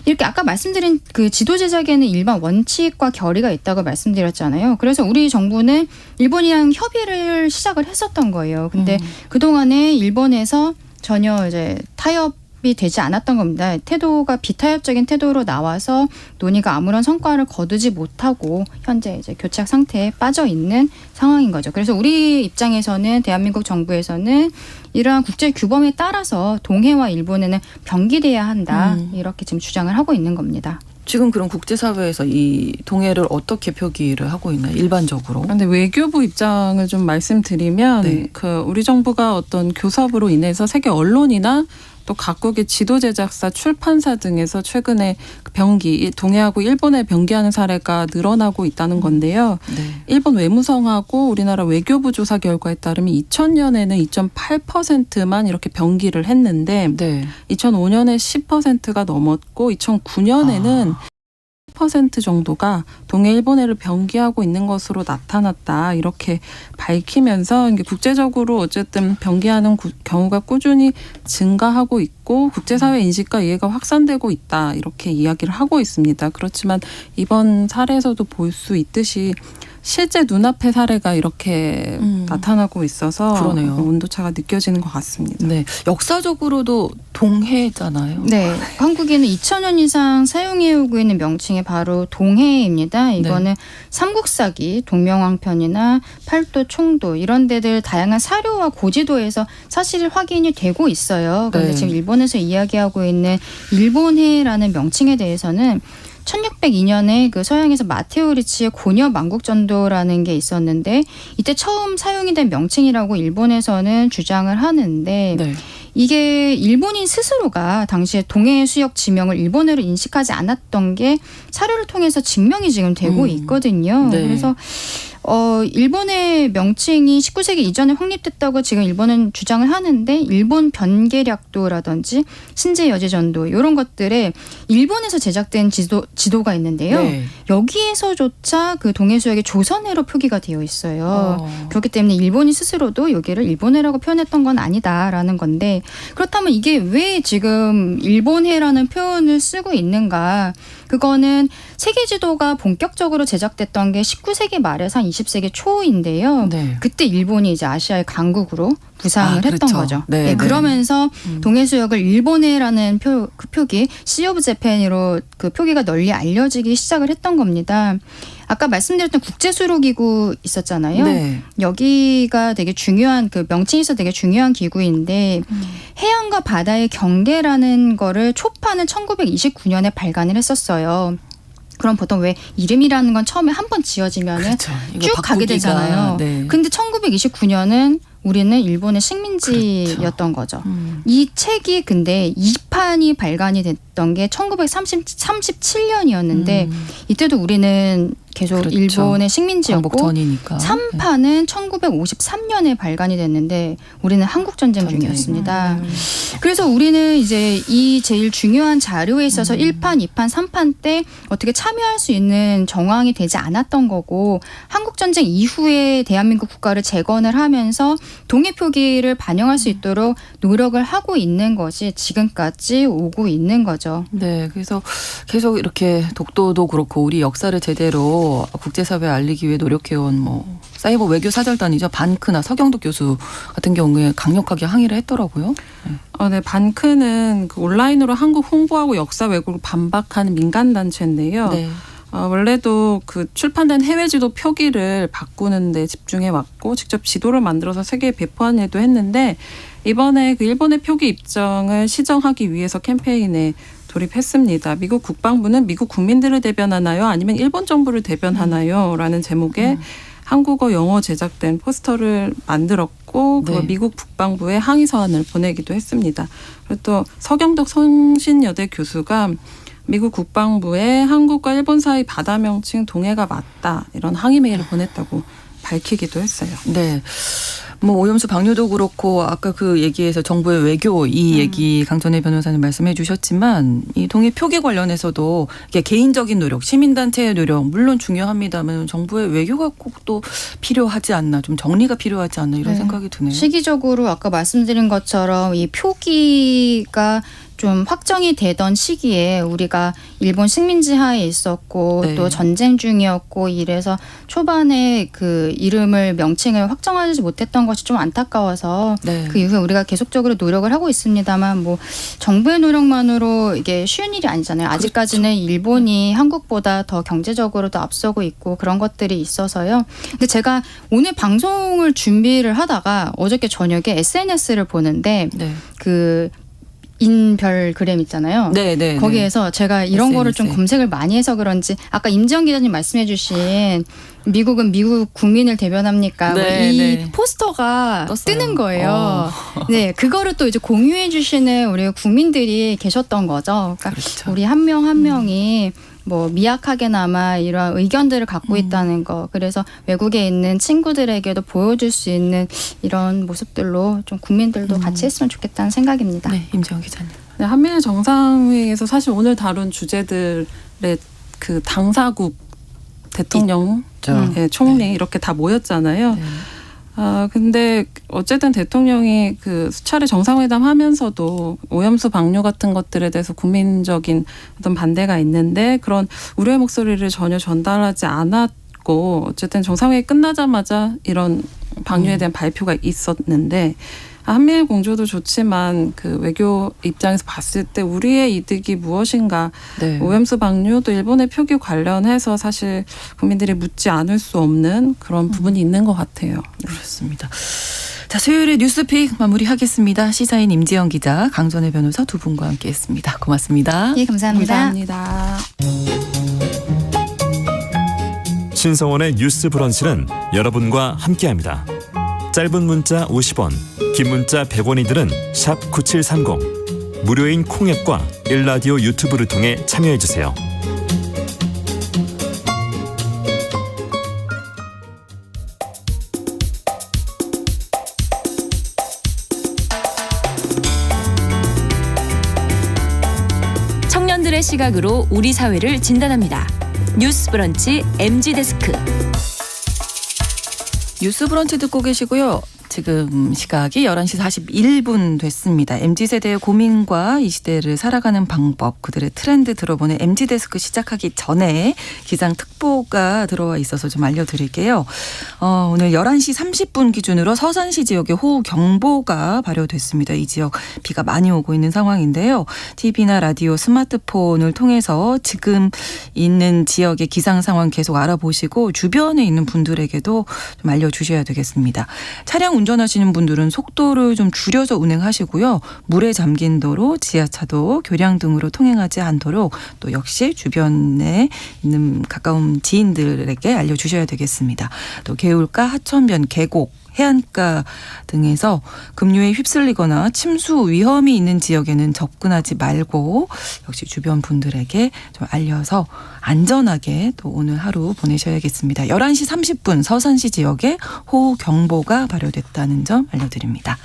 이렇게 아까 말씀드린 그 지도 제작에는 일반 원칙과 결의가 있다고 말씀드렸잖아요. 그래서 우리 정부는 일본이랑 협의를 시작을 했었던 거예요. 근데 그동안에 일본에서 전혀 이제 타협이 되지 않았던 겁니다. 태도가 비타협적인 태도로 나와서 논의가 아무런 성과를 거두지 못하고 현재 이제 교착 상태에 빠져 있는 상황인 거죠. 그래서 우리 입장에서는 대한민국 정부에서는 이러한 국제 규범에 따라서 동해와 일본에는 병기돼야 한다. 이렇게 지금 주장을 하고 있는 겁니다. 지금 그럼 국제사회에서 이 동해를 어떻게 표기를 하고 있나요? 일반적으로? 그런데 외교부 입장을 좀 말씀드리면 네. 우리 정부가 어떤 교섭으로 인해서 세계 언론이나 또 각국의 지도 제작사, 출판사 등에서 최근에 동해하고 일본에 병기하는 사례가 늘어나고 있다는 건데요. 네. 일본 외무성하고 우리나라 외교부 조사 결과에 따르면 2000년에는 2.8%만 이렇게 병기를 했는데 네. 2005년에 10%가 넘었고 2009년에는 10% 정도가 동해 일본해를 병기하고 있는 것으로 나타났다 이렇게 밝히면서 이게 국제적으로 어쨌든 병기하는 경우가 꾸준히 증가하고 있고 국제사회 인식과 이해가 확산되고 있다 이렇게 이야기를 하고 있습니다. 그렇지만 이번 사례에서도 볼 수 있듯이 실제 눈앞의 사례가 이렇게 나타나고 있어서 그러네요. 온도차가 느껴지는 것 같습니다. 네, 역사적으로도 동해잖아요. 네, 한국에는 2000년 이상 사용해오고 있는 명칭이 바로 동해입니다. 이거는 삼국사기, 동명왕편이나 팔도, 총도 이런 데들 다양한 사료와 고지도에서 사실 확인이 되고 있어요. 그런데 네. 지금 일본에서 이야기하고 있는 일본해라는 명칭에 대해서는 1602년에 그 서양에서 마테오 리치의 고녀 만국전도라는 게 있었는데 이때 처음 사용이 된 명칭이라고 일본에서는 주장을 하는데 네. 이게 일본인 스스로가 당시에 동해 수역 지명을 일본어로 인식하지 않았던 게 사료를 통해서 증명이 지금 되고 있거든요. 네. 그래서 일본의 명칭이 19세기 이전에 확립됐다고 지금 일본은 주장을 하는데 일본 변계략도라든지 신제 여제전도 이런 것들에 일본에서 제작된 지도가 있는데요. 네. 여기에서조차 그 동해수역이 조선해로 표기가 되어 있어요. 그렇기 때문에 일본인 스스로도 여기를 일본해라고 표현했던 건 아니다라는 건데 그렇다면 이게 왜 지금 일본해라는 표현을 쓰고 있는가? 그거는 세계 지도가 본격적으로 제작됐던 게 19세기 말에서 한 20세기 초인데요. 네. 그때 일본이 이제 아시아의 강국으로 부상을 했던 그렇죠. 거죠. 네, 네. 그러면서 동해수역을 일본해라는 그 표기, Sea of Japan으로 그 표기가 널리 알려지기 시작을 했던 겁니다. 아까 말씀드렸던 국제수로기구 있었잖아요. 네. 여기가 되게 중요한 그 명칭에서 되게 중요한 기구인데 해안과 바다의 경계라는 거를 초판을 1929년에 발간을 했었어요. 그럼 보통 왜 이름이라는 건 처음에 한 번 지어지면은 그렇죠. 이거 쭉 가게 바꾸기가, 되잖아요. 네. 근데 1929년은 우리는 일본의 식민지였던 거죠. 이 책이 근데 2판이 발간이 됐던 게 1937년이었는데 이때도 우리는 계속 그렇죠. 일본의 식민지였고 광복 전이니까. 3판은 1953년에 발간이 됐는데 우리는 한국전쟁 전쟁. 중이었습니다. 그래서 우리는 이제 이 제일 중요한 자료에 있어서 1판, 2판, 3판 때 어떻게 참여할 수 있는 정황이 되지 않았던 거고 한국전쟁 이후에 대한민국 국가를 재건을 하면서 동해 표기를 반영할 수 있도록 노력을 하고 있는 것이 지금까지 오고 있는 거죠. 네, 그래서 계속 이렇게 독도도 그렇고 우리 역사를 제대로 국제사회에 알리기 위해 노력해온 뭐 사이버 외교 사절단이죠. 반크나 서경덕 교수 같은 경우에 강력하게 항의를 했더라고요. 네, 반크는 그 온라인으로 한국 홍보하고 역사 왜곡을 반박하는 민간 단체인데요. 네. 원래도 그 출판된 해외 지도 표기를 바꾸는 데 집중해 왔고 직접 지도를 만들어서 세계에 배포하는 일도 했는데 이번에 그 일본의 표기 입장을 시정하기 위해서 캠페인에 돌입했습니다. 미국 국방부는 미국 국민들을 대변하나요? 아니면 일본 정부를 대변하나요? 라는 제목의 한국어 영어 제작된 포스터를 만들었고 그걸 네. 미국 국방부에 항의 서한을 보내기도 했습니다. 그리고 또 서경덕 성신여대 교수가 미국 국방부에 한국과 일본 사이 바다 명칭 동해가 맞다 이런 항의 메일을 보냈다고 밝히기도 했어요. 네. 뭐 오염수 방류도 그렇고 아까 그 얘기에서 정부의 외교 이 얘기 강전혜 변호사님 말씀해 주셨지만 이 동해 표기 관련해서도 이게 개인적인 노력, 시민단체의 노력 물론 중요합니다만 정부의 외교가 꼭 또 필요하지 않나 좀 정리가 필요하지 않나 이런 네. 생각이 드네요. 시기적으로 아까 말씀드린 것처럼 이 표기가 좀 확정이 되던 시기에 우리가 일본 식민지 하에 있었고 네. 또 전쟁 중이었고 이래서 초반에 그 이름을 명칭을 확정하지 못했던 것이 좀 안타까워서 네. 그 이후에 우리가 계속적으로 노력을 하고 있습니다만 뭐 정부의 노력만으로 이게 쉬운 일이 아니잖아요. 아직까지는 일본이 한국보다 더 경제적으로도 앞서고 있고 그런 것들이 있어서요. 근데 제가 오늘 방송을 준비를 하다가 어저께 저녁에 SNS를 보는데 네. 그 인별그램 있잖아요. 네, 네. 거기에서 제가 이런 거를 좀 SNS에. 검색을 많이 해서 그런지 아까 임지영 기자님 말씀해 주신 미국은 미국 국민을 대변합니까? 네, 뭐 이 네. 포스터가 떴어요. 뜨는 거예요. 네, 그거를 또 이제 공유해 주시는 우리 국민들이 계셨던 거죠. 그러니까 그렇죠. 우리 한 명 한 명이 뭐 미약하게나마 이러한 의견들을 갖고 있다는 거. 그래서 외국에 있는 친구들에게도 보여줄 수 있는 이런 모습들로 좀 국민들도 같이 했으면 좋겠다는 생각입니다. 네, 임지영 기자님. 네, 한미일 정상회의에서 사실 오늘 다룬 주제들의 그 당사국 대통령, 총리 이렇게 다 모였잖아요. 네. 근데 어쨌든 대통령이 그 수차례 정상회담 하면서도 오염수 방류 같은 것들에 대해서 국민적인 어떤 반대가 있는데 그런 우려의 목소리를 전혀 전달하지 않았고 어쨌든 정상회의 끝나자마자 이런 방류에 대한 발표가 있었는데 한미일 공조도 좋지만 그 외교 입장에서 봤을 때 우리의 이득이 무엇인가 네. 오염수 방류 또 일본의 표기 관련해서 사실 국민들이 묻지 않을 수 없는 그런 부분이 있는 것 같아요. 네. 그렇습니다. 자, 수요일에 뉴스픽 마무리하겠습니다. 시사인 임지영 기자, 강전혜 변호사 두 분과 함께했습니다. 고맙습니다. 예, 감사합니다. 감사합니다. 신성원의 뉴스 브런치는 여러분과 함께합니다. 짧은 문자 50원, 긴 문자 100원이들은 샵 9730, 무료인 콩앱과 일라디오 유튜브를 통해 참여해주세요. 청년들의 시각으로 우리 사회를 진단합니다. 뉴스 브런치 MG데스크. 뉴스 브런치 듣고 계시고요. 지금 시각이 11시 41분 됐습니다. MZ세대의 고민과 이 시대를 살아가는 방법, 그들의 트렌드 들어보는 MZ데스크 시작하기 전에 기상특보가 들어와 있어서 좀 알려드릴게요. 오늘 11시 30분 기준으로 서산시 지역에 호우경보가 발효됐습니다. 이 지역 비가 많이 오고 있는 상황인데요. TV나 라디오, 스마트폰을 통해서 지금 있는 지역의 기상 상황 계속 알아보시고 주변에 있는 분들에게도 좀 알려주셔야 되겠습니다. 차량 운전하시는 분들은 속도를 좀 줄여서 운행하시고요. 물에 잠긴 도로, 지하차도, 교량 등으로 통행하지 않도록 또 역시 주변에 있는 가까운 지인들에게 알려주셔야 되겠습니다. 또 개울가, 하천변, 계곡, 해안가 등에서 급류에 휩쓸리거나 침수 위험이 있는 지역에는 접근하지 말고 역시 주변 분들에게 좀 알려서 안전하게 또 오늘 하루 보내셔야겠습니다. 11시 30분 서산시 지역에 호우경보가 발효됐다는 점 알려드립니다.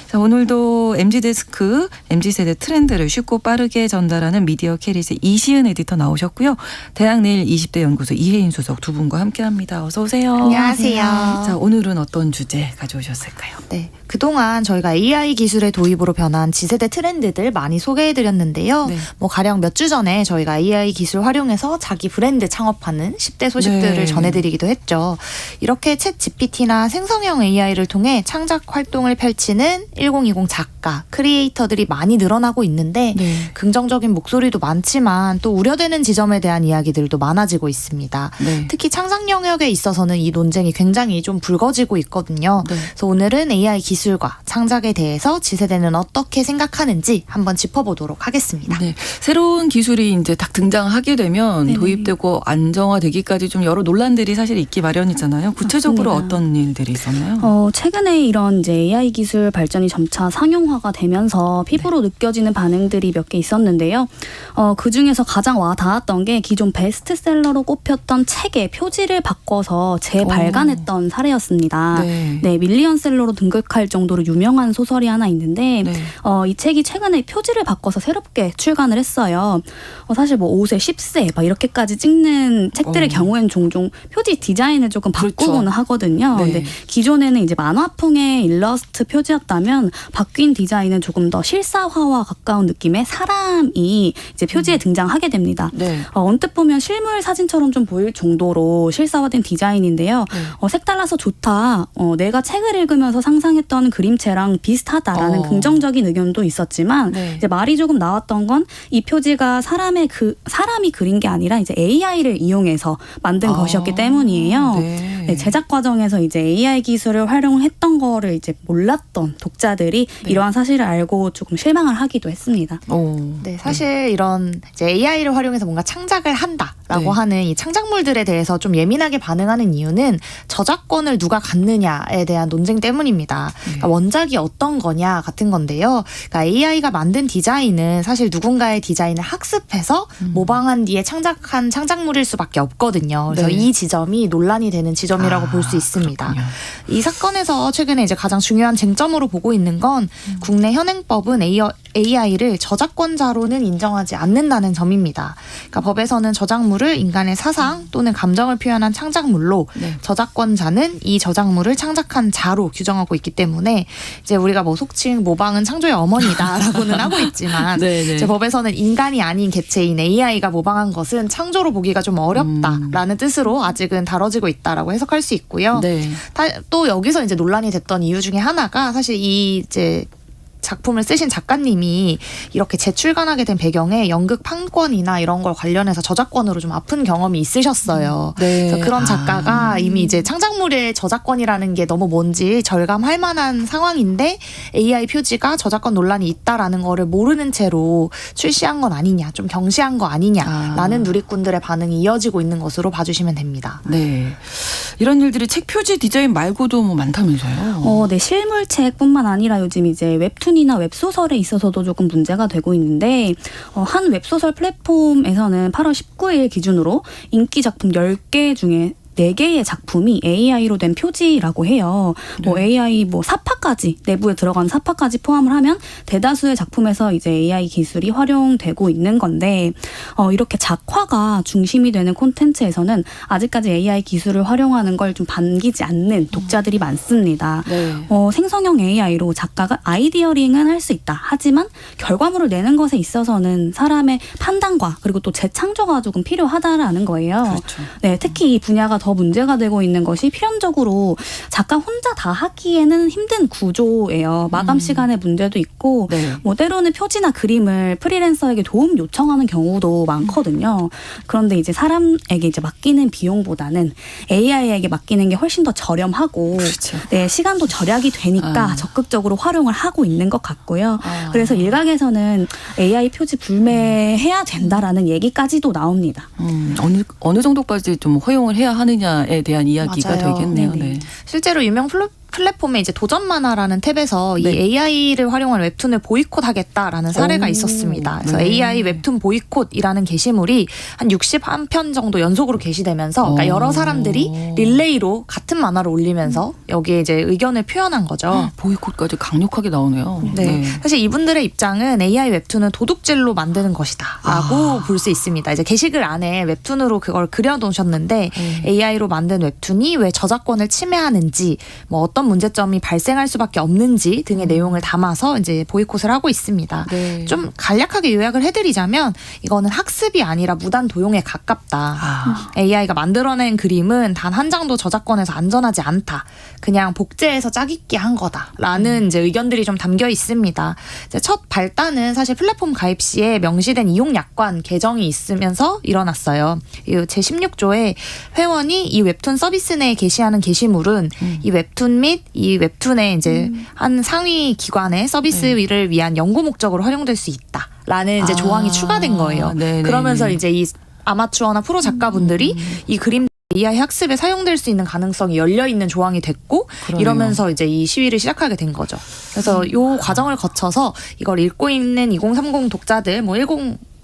자, 오늘도 MZ데스크, MZ세대 트렌드를 쉽고 빠르게 전달하는 미디어 캐리의 이시은 에디터 나오셨고요. 대학내일 20대 연구소 이혜인 수석 두 분과 함께합니다. 어서 오세요. 안녕하세요. 자, 오늘은 어떤 주제 가져오셨을까요? 네, 그동안 저희가 AI 기술의 도입으로 변한 지세대 트렌드들 많이 소개해드렸는데요. 네. 뭐 가령 몇 주 전에 저희가 AI 기술 활용해서 자기 브랜드 창업하는 10대 소식들을 네. 전해드리기도 했죠. 이렇게 챗 GPT나 생성형 AI를 통해 창작 활동을 펼치는 1020 작가, 크리에이터들이 많이 늘어나고 있는데 네. 긍정적인 목소리도 많지만 또 우려되는 지점에 대한 이야기들도 많아지고 있습니다. 네. 특히 창작 영역에 있어서는 이 논쟁이 굉장히 좀 불거지고 있거든요. 네. 그래서 오늘은 AI 기술과 창작에 대해서 지세대는 어떻게 생각하는지 한번 짚어보도록 하겠습니다. 네. 새로운 기술이 이제 딱 등장하게 되면 네네. 도입되고 안정화되기까지 좀 여러 논란들이 사실 있기 마련이잖아요. 구체적으로 맞습니다. 어떤 일들이 있었나요? 최근에 이런 이제 AI 기술 발전이 점차 상용화가 되면서 피부로 느껴지는 반응들이 몇 개 있었는데요. 그 중에서 가장 와 닿았던 게 기존 베스트셀러로 꼽혔던 책의 표지를 바꿔서 재발간했던 사례였습니다. 네. 밀리언셀러로 등극할 정도로 유명한 소설이 하나 있는데 네. 이 책이 최근에 표지를 바꿔서 새롭게 출간을 했어요. 사실 뭐 5세, 10세 막 이렇게까지 찍는 책들의 경우에는 종종 표지 디자인을 조금 바꾸고는 그렇죠. 하거든요. 네. 근데 기존에는 이제 만화풍의 일러스트 표지였다면 바뀐 디자인은 조금 더 실사화와 가까운 느낌의 사람이 이제 표지에 등장하게 됩니다. 네. 언뜻 보면 실물 사진처럼 좀 보일 정도로 실사화된 디자인인데요. 색달라서 좋다. 내가 책을 읽으면서 상상했던 그림체랑 비슷하다라는 긍정적인 의견도 있었지만 네. 이제 말이 조금 나왔던 건 이 표지가 사람이 그린 게 아니라 이제 AI를 이용해서 만든 것이었기 때문이에요. 네. 네, 제작 과정에서 이제 AI 기술을 활용했던 거를 이제 몰랐던 독자들이 이러한 사실을 알고 조금 실망을 하기도 했습니다. 네, 사실 이런 이제 AI를 활용해서 뭔가 창작을 한다라고 네. 하는 이 창작물들에 대해서 좀 예민하게 반응하는 이유는 저작권을 누가 갖느냐에 대한 논쟁 때문입니다. 그러니까 원작이 어떤 거냐 같은 건데요. 그러니까 AI가 만든 디자인은 사실 누군가의 디자인을 학습해서 모방한 뒤에 창작한 창작물일 수밖에 없거든요. 그래서 네. 이 지점이 논란이 되는 지점이라고 볼 수 있습니다. 그렇군요. 이 사건에서 최근에 이제 가장 중요한 쟁점으로 보고 있는 건 국내 현행법은 AI를 저작권자로는 인정하지 않는다는 점입니다. 그러니까 법에서는 저작물을 인간의 사상 또는 감정을 표현한 창작물로 네. 저작권자는 이 저작물을 창작한 자로 규정하고 있기 때문에 이제 우리가 뭐 속칭 모방은 창조의 어머니다라고는 하고 있지만 네네. 이제 법에서는 인간이 아닌 개체인 AI가 모방한 것은 창조로 보기가 좀 어렵다라는 뜻으로 아직은 다뤄지고 있다라고 해석할 수 있고요. 네. 또 여기서 이제 논란이 됐던 이유 중에 하나가 사실 이 이제 작품을 쓰신 작가님이 이렇게 재출간하게 된 배경에 연극 판권이나 이런 걸 관련해서 저작권으로 좀 아픈 경험이 있으셨어요. 네. 그래서 그런 작가가 이미 이제 창작물의 저작권이라는 게 너무 뭔지 절감할 만한 상황인데 AI 표지가 저작권 논란이 있다라는 거를 모르는 채로 출시한 건 아니냐, 좀 경시한 거 아니냐라는 누리꾼들의 반응이 이어지고 있는 것으로 봐주시면 됩니다. 네. 이런 일들이 책 표지 디자인 말고도 뭐 많다면서요? 네, 실물책뿐만 아니라 요즘 이제 웹툰이나 웹소설에 있어서도 조금 문제가 되고 있는데 한 웹소설 플랫폼에서는 8월 19일 기준으로 인기 작품 10개 중에 4개의 작품이 AI로 된 표지라고 해요. 뭐 AI 뭐 사파까지 내부에 들어간 사파까지 포함을 하면 대다수의 작품에서 이제 AI 기술이 활용되고 있는 건데 이렇게 작화가 중심이 되는 콘텐츠에서는 아직까지 AI 기술을 활용하는 걸 좀 반기지 않는 독자들이 많습니다. 네. 생성형 AI로 작가가 아이디어링은 할 수 있다. 하지만 결과물을 내는 것에 있어서는 사람의 판단과 그리고 또 재창조가 조금 필요하다라는 거예요. 그렇죠. 네, 특히 이 분야가 더 문제가 되고 있는 것이 필연적으로 작가 혼자 다 하기에는 힘든 구조예요. 마감 시간의 문제도 있고 네. 뭐 때로는 표지나 그림을 프리랜서에게 도움 요청하는 경우도 많거든요. 그런데 이제 사람에게 이제 맡기는 비용보다는 AI에게 맡기는 게 훨씬 더 저렴하고 그렇죠. 네, 시간도 절약이 되니까 적극적으로 활용을 하고 있는 것 같고요. 그래서 일각에서는 AI 표지 불매해야 된다라는 얘기까지도 나옵니다. 어느 정도까지 좀 허용을 해야 하느냐에 대한 이야기가 맞아요. 되겠네요. 네네. 네. 실제로 유명 플랫폼에 이제 도전 만화라는 탭에서 네. 이 AI를 활용한 웹툰을 보이콧하겠다라는 사례가 있었습니다. 그래서 네. AI 웹툰 보이콧이라는 게시물이 한 61편 정도 연속으로 게시되면서 그러니까 여러 사람들이 릴레이로 같은 만화를 올리면서 여기에 이제 의견을 표현한 거죠. 보이콧까지 강력하게 나오네요. 네. 사실 이분들의 입장은 AI 웹툰은 도둑질로 만드는 것이다라고 볼 수 있습니다. 이제 게시글 안에 웹툰으로 그걸 그려놓으셨는데 AI로 만든 웹툰이 왜 저작권을 침해하는지, 뭐 어떤 문제점이 발생할 수밖에 없는지 등의 내용을 담아서 이제 보이콧을 하고 있습니다. 네. 좀 간략하게 요약을 해드리자면 이거는 학습이 아니라 무단 도용에 가깝다. AI가 만들어낸 그림은 단 한 장도 저작권에서 안전하지 않다. 그냥 복제해서 짜깁기 한 거다라는 이제 의견들이 좀 담겨 있습니다. 이제 첫 발단은 사실 플랫폼 가입 시에 명시된 이용 약관 개정이 있으면서 일어났어요. 제16조에 회원이 이 웹툰 서비스 내에 게시하는 게시물은 이 웹툰 및 이 웹툰의 이제 한 상위 기관의 서비스를 위한 연구 목적으로 활용될 수 있다라는 이제 조항이 추가된 거예요. 네네네. 그러면서 이제 이 아마추어나 프로 작가분들이 이 그림 AI 학습에 사용될 수 있는 가능성이 열려 있는 조항이 됐고 그러네요. 이러면서 이제 이 시위를 시작하게 된 거죠. 그래서 요 과정을 거쳐서 이걸 읽고 있는 2030 독자들, 뭐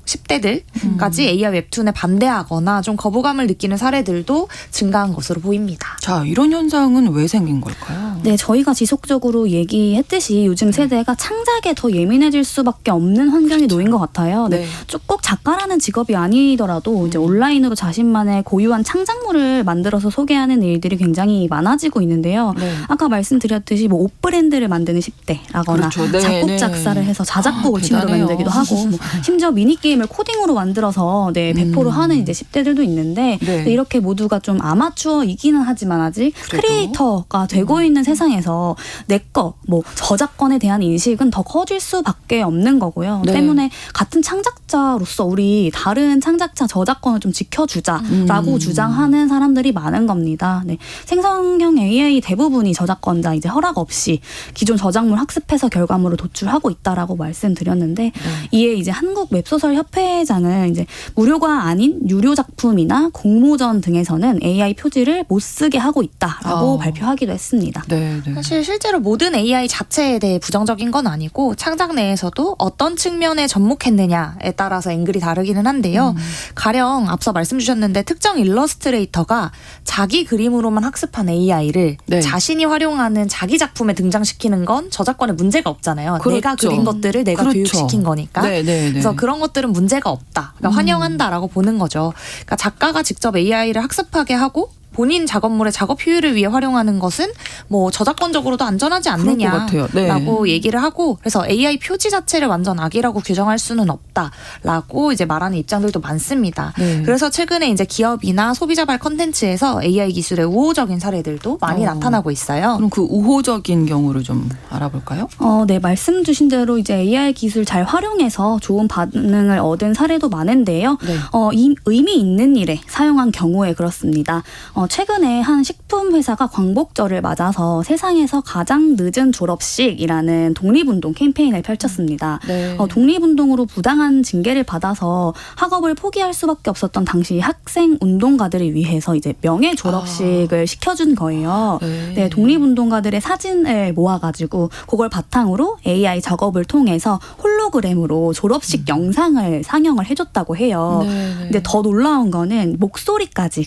10대들까지 AI 웹툰에 반대하거나 좀 거부감을 느끼는 사례들도 증가한 것으로 보입니다. 자, 이런 현상은 왜 생긴 걸까요? 네, 저희가 지속적으로 얘기했듯이 요즘 세대가 창작에 더 예민해질 수밖에 없는 환경이 놓인 것 같아요. 네. 꼭 작가라는 직업이 아니더라도 이제 온라인으로 자신만의 고유한 창작물을 만들어서 소개하는 일들이 굉장히 많아지고 있는데요. 네. 아까 말씀드렸듯이 뭐 옷 브랜드를 만드는 10대라거나 그렇죠. 네, 작곡 네. 작사를 해서 자작곡을 취미로 대단해요. 만들기도 하고 뭐 심지어 미니게임을 코딩으로 만들어서 배포를 하는 이제 10대들도 있는데 네. 네, 이렇게 모두가 좀 아마추어이기는 하지만 아직 그래도? 크리에이터가 되고 있는 세상에서 내 거 뭐 저작권에 대한 인식은 더 커질 수밖에 없는 거고요. 네. 때문에 같은 창작자로서 우리 다른 창작자 저작권을 좀 지켜주자라고 주장하는 사람들이 많은 겁니다. 네. 생성형 AI 대부분이 저작권자 이제 허락 없이 기존 저작물 학습해서 결과물을 도출하고 있다라고 말씀드렸는데 이에 이제 한국 웹소설 협회 회장은 이제 무료가 아닌 유료 작품이나 공모전 등에서는 AI 표지를 못 쓰게 하고 있다라고 발표하기도 했습니다. 네, 네. 사실 실제로 모든 AI 자체에 대해 부정적인 건 아니고 창작 내에서도 어떤 측면에 접목했느냐에 따라서 앵글이 다르기는 한데요. 가령 앞서 말씀 주셨는데 특정 일러스트레이터가 자기 그림으로만 학습한 AI를 네. 자신이 활용하는 자기 작품에 등장시키는 건 저작권에 문제가 없잖아요. 그렇죠. 내가 그린 것들을 내가 그렇죠. 교육시킨 거니까. 네, 네, 네. 그래서 그런 것들은 문제가 없다. 그러니까 환영한다라고 보는 거죠. 그러니까 작가가 직접 AI를 학습하게 하고 본인 작업물의 작업 효율을 위해 활용하는 것은 뭐 저작권적으로도 안전하지 그럴 것 같아요. 않느냐라고 네. 얘기를 하고 그래서 AI 표지 자체를 완전 악이라고 규정할 수는 없다라고 이제 말하는 입장들도 많습니다. 네. 그래서 최근에 이제 기업이나 소비자발 컨텐츠에서 AI 기술의 우호적인 사례들도 많이 나타나고 있어요. 그럼 그 우호적인 경우를 좀 알아볼까요? 네, 말씀 주신 대로 이제 AI 기술 잘 활용해서 좋은 반응을 얻은 사례도 많은데요. 네. 이 의미 있는 일에 사용한 경우에 그렇습니다. 최근에 한 식품 회사가 광복절을 맞아서 세상에서 가장 늦은 졸업식이라는 독립운동 캠페인을 펼쳤습니다. 네. 독립운동으로 부당한 징계를 받아서 학업을 포기할 수밖에 없었던 당시 학생 운동가들을 위해서 이제 명예 졸업식을 시켜준 거예요. 네, 독립운동가들의 사진을 모아가지고 그걸 바탕으로 AI 작업을 통해서 홀로그램으로 졸업식 영상을 상영을 해줬다고 해요. 근데 더 놀라운 거는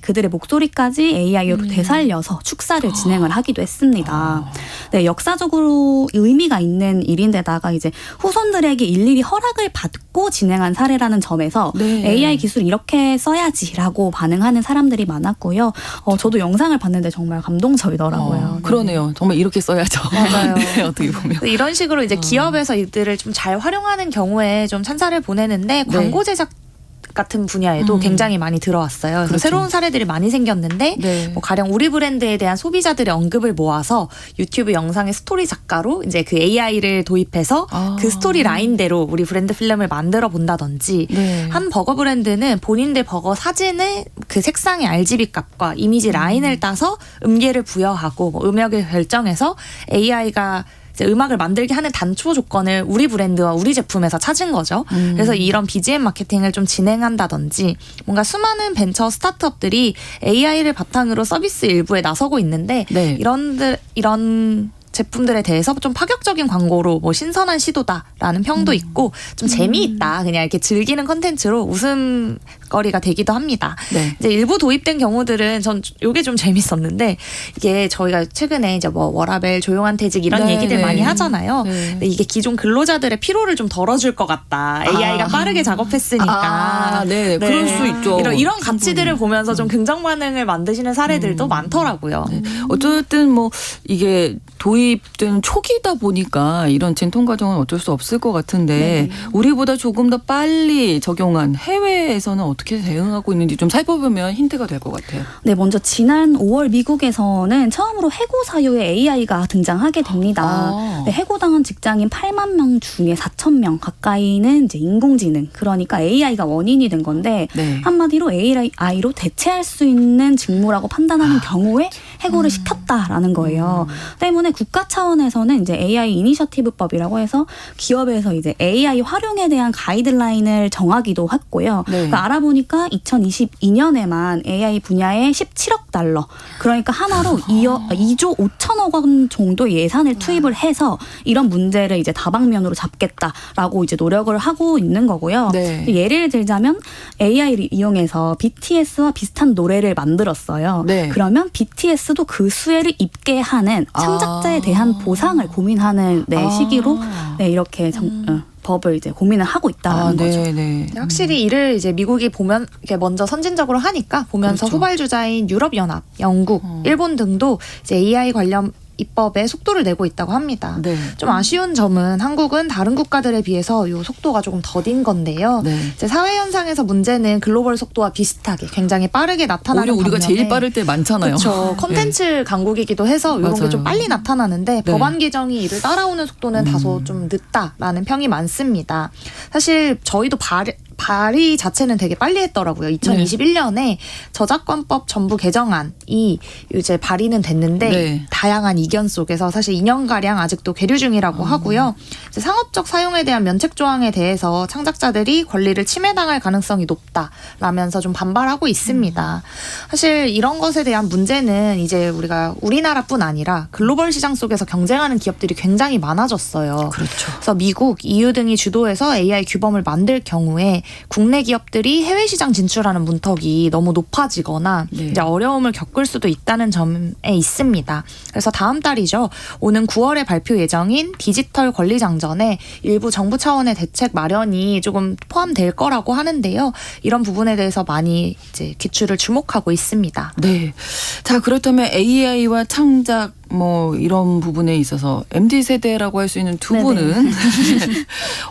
그들의 목소리까지 AI로 되살려서 축사를 진행을 하기도 했습니다. 네, 역사적으로 의미가 있는 일인데다가 이제 후손들에게 일일이 허락을 받고 진행한 사례라는 점에서 네. AI 기술 이렇게 써야지라고 반응하는 사람들이 많았고요. 저도 영상을 봤는데 정말 감동적이더라고요. 그러네요. 정말 이렇게 써야죠. 맞아요. 네, 어떻게 보면. 이런 식으로 이제 기업에서 이들을 좀 잘 활용하는 경우에 좀 찬사를 보내는데 광고 제작 같은 분야에도 굉장히 많이 들어왔어요. 그래서 그렇죠. 새로운 사례들이 많이 생겼는데 네. 뭐 가령 우리 브랜드에 대한 소비자들의 언급을 모아서 유튜브 영상의 스토리 작가로 이제 그 AI를 도입해서 그 스토리 라인대로 우리 브랜드 필름을 만들어 본다든지 네. 한 버거 브랜드는 본인들 버거 사진의 그 색상의 RGB 값과 이미지 라인을 따서 음계를 부여하고 뭐 음역을 결정해서 AI가 음악을 만들게 하는 단초 조건을 우리 브랜드와 우리 제품에서 찾은 거죠. 그래서 이런 BGM 마케팅을 좀 진행한다든지 뭔가 수많은 벤처 스타트업들이 AI를 바탕으로 서비스 일부에 나서고 있는데 네. 이런 제품들에 대해서 좀 파격적인 광고로 뭐 신선한 시도다라는 평도 있고 좀 재미있다 그냥 이렇게 즐기는 컨텐츠로 웃음거리가 되기도 합니다. 네. 이제 일부 도입된 경우들은 전 이게 좀 재밌었는데 이게 저희가 최근에 이제 뭐 워라벨 조용한 퇴직 이런 네, 얘기들 네. 많이 하잖아요. 네. 근데 이게 기존 근로자들의 피로를 좀 덜어줄 것 같다. AI가 빠르게 작업했으니까. 네. 그럴 수 있죠. 이런 가치들을 보면서 좀 긍정 반응을 만드시는 사례들도 많더라고요. 네. 어쨌든 뭐 이게 도입된 초기다 보니까 이런 진통 과정은 어쩔 수 없을 것 같은데 우리보다 조금 더 빨리 적용한 해외에서는 어떻게 대응하고 있는지 좀 살펴보면 힌트가 될 것 같아요. 네, 먼저 지난 5월 미국에서는 처음으로 해고 사유에 AI가 등장하게 됩니다. 네, 해고당한 직장인 8만 명 중에 4천 명 가까이는 이제 인공지능, 그러니까 AI가 원인이 된 건데 네. 한마디로 AI로 대체할 수 있는 직무라고 판단하는 경우에 해고를 시켰다라는 거예요. 때문에 국가 차원에서는 이제 AI 이니셔티브법이라고 해서 기업에서 이제 AI 활용에 대한 가이드라인을 정하기도 했고요. 네. 그러니까 알아보니까 2022년에만 AI 분야에 17억 달러, 그러니까 하나로 2조 5천억 원 정도 예산을 투입을 해서 이런 문제를 이제 다방면으로 잡겠다라고 이제 노력을 하고 있는 거고요. 네. 예를 들자면 AI를 이용해서 BTS와 비슷한 노래를 만들었어요. 네. 그러면 BTS도 그 수혜를 입게 하는 창작자에 대한 보상을 고민하는 시기로 이렇게 법을 이제 고민을 하고 있다는 거죠. 네. 확실히 이를 이제 미국이 보면 이렇게 먼저 선진적으로 하니까 보면서 그렇죠. 후발주자인 유럽연합, 영국, 일본 등도 이제 AI 관련 입법에 속도를 내고 있다고 합니다. 네. 좀 아쉬운 점은 한국은 다른 국가들에 비해서 이 속도가 조금 더딘 건데요. 네. 이제 사회 현상에서 문제는 글로벌 속도와 비슷하게 굉장히 빠르게 나타나는 오히려 우리가 반면에 제일 빠를 때 많잖아요. 그렇죠. 컨텐츠 강국이기도 해서 이런 게 맞아요. 좀 빨리 나타나는데 네. 법안 개정이 이를 따라오는 속도는 다소 좀 늦다라는 평이 많습니다. 사실 저희도 발의 자체는 되게 빨리 했더라고요. 2021년에 저작권법 전부 개정안이 이제 발의는 됐는데 네. 다양한 이견 속에서 사실 2년가량 아직도 계류 중이라고 하고요. 이제 상업적 사용에 대한 면책 조항에 대해서 창작자들이 권리를 침해당할 가능성이 높다라면서 좀 반발하고 있습니다. 사실 이런 것에 대한 문제는 이제 우리가 우리나라뿐 아니라 글로벌 시장 속에서 경쟁하는 기업들이 굉장히 많아졌어요. 그렇죠. 그래서 미국, EU 등이 주도해서 AI 규범을 만들 경우에 국내 기업들이 해외 시장 진출하는 문턱이 너무 높아지거나 네. 이제 어려움을 겪을 수도 있다는 점에 있습니다. 그래서 다음 달이죠. 오는 9월에 발표 예정인 디지털 권리 장전에 일부 정부 차원의 대책 마련이 조금 포함될 거라고 하는데요. 이런 부분에 대해서 많이 이제 기출을 주목하고 있습니다. 네. 자, 그렇다면 AI와 창작 뭐 이런 부분에 있어서 MZ 세대라고 할 수 있는 두 네네. 분은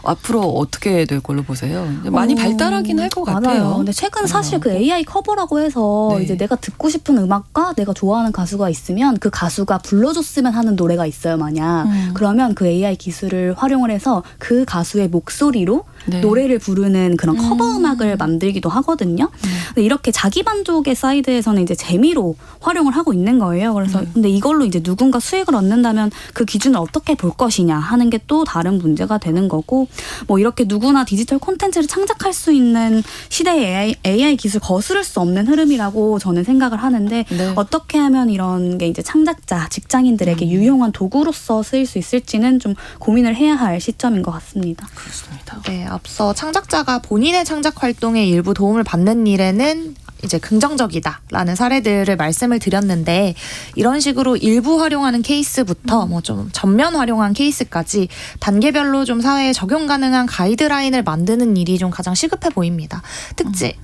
앞으로 어떻게 될 걸로 보세요? 많이 발달하긴 할 것 맞아요. 같아요. 근데 최근 사실 그 AI 커버라고 해서 네. 이제 내가 듣고 싶은 음악과 내가 좋아하는 가수가 있으면 그 가수가 불러줬으면 하는 노래가 있어요, 만약. 그러면 그 AI 기술을 활용을 해서 그 가수의 목소리로 네. 노래를 부르는 그런 커버 음악을 만들기도 하거든요. 근데 이렇게 자기 만족의 사이드에서는 이제 재미로 활용을 하고 있는 거예요. 그래서 근데 이걸로 이제 누군가 수익을 얻는다면 그 기준을 어떻게 볼 것이냐 하는 게 또 다른 문제가 되는 거고, 뭐 이렇게 누구나 디지털 콘텐츠를 창작할 수 있는 시대의 AI 기술 거스를 수 없는 흐름이라고 저는 생각을 하는데 네. 어떻게 하면 이런 게 이제 창작자, 직장인들에게 유용한 도구로서 쓰일 수 있을지는 좀 고민을 해야 할 시점인 것 같습니다. 그렇습니다. 네, 앞서 창작자가 본인의 창작 활동에 일부 도움을 받는 일에는 이제 긍정적이다라는 사례들을 말씀을 드렸는데, 이런 식으로 일부 활용하는 케이스부터 뭐 좀 전면 활용한 케이스까지 단계별로 좀 사회에 적용 가능한 가이드라인을 만드는 일이 좀 가장 시급해 보입니다.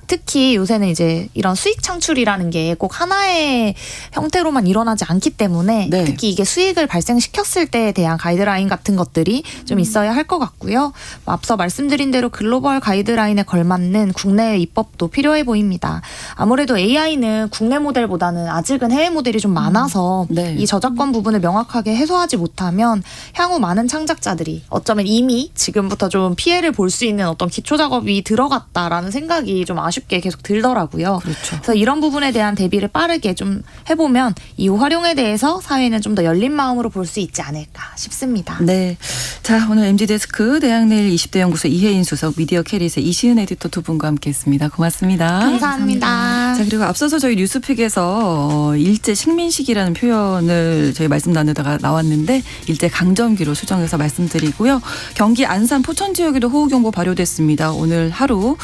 특히 요새는 이제 이런 수익 창출이라는 게 꼭 하나의 형태로만 일어나지 않기 때문에 네. 특히 이게 수익을 발생시켰을 때에 대한 가이드라인 같은 것들이 좀 있어야 할 것 같고요. 앞서 말씀드린 대로 글로벌 가이드라인에 걸맞는 국내의 입법도 필요해 보입니다. 아무래도 AI는 국내 모델보다는 아직은 해외 모델이 좀 많아서 네. 이 저작권 부분을 명확하게 해소하지 못하면 향후 많은 창작자들이 어쩌면 이미 지금부터 좀 피해를 볼 수 있는 어떤 기초 작업이 들어갔다라는 생각이 좀 아쉽게 계속 들더라고요. 그렇죠. 그래서 이런 부분에 대한 대비를 빠르게 좀 해보면 이후 활용에 대해서 사회는 좀 더 열린 마음으로 볼 수 있지 않을까 싶습니다. 네. 자, 오늘 MZ데스크 대학내일 20대 연구소 이혜인 수석, 미디어 캐릿의 이시은 에디터 두 분과 함께했습니다. 고맙습니다. 감사합니다. 자, 그리고 앞서서 저희 뉴스픽에서 일제 식민식이라는 표현을 저희 말씀 나누다가 나왔는데 일제 강점기로 수정해서 말씀드리고요. 경기 안산 포천 지역에도 호우경보 발효됐습니다. 오늘 하루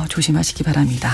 조심하시기 바랍니다.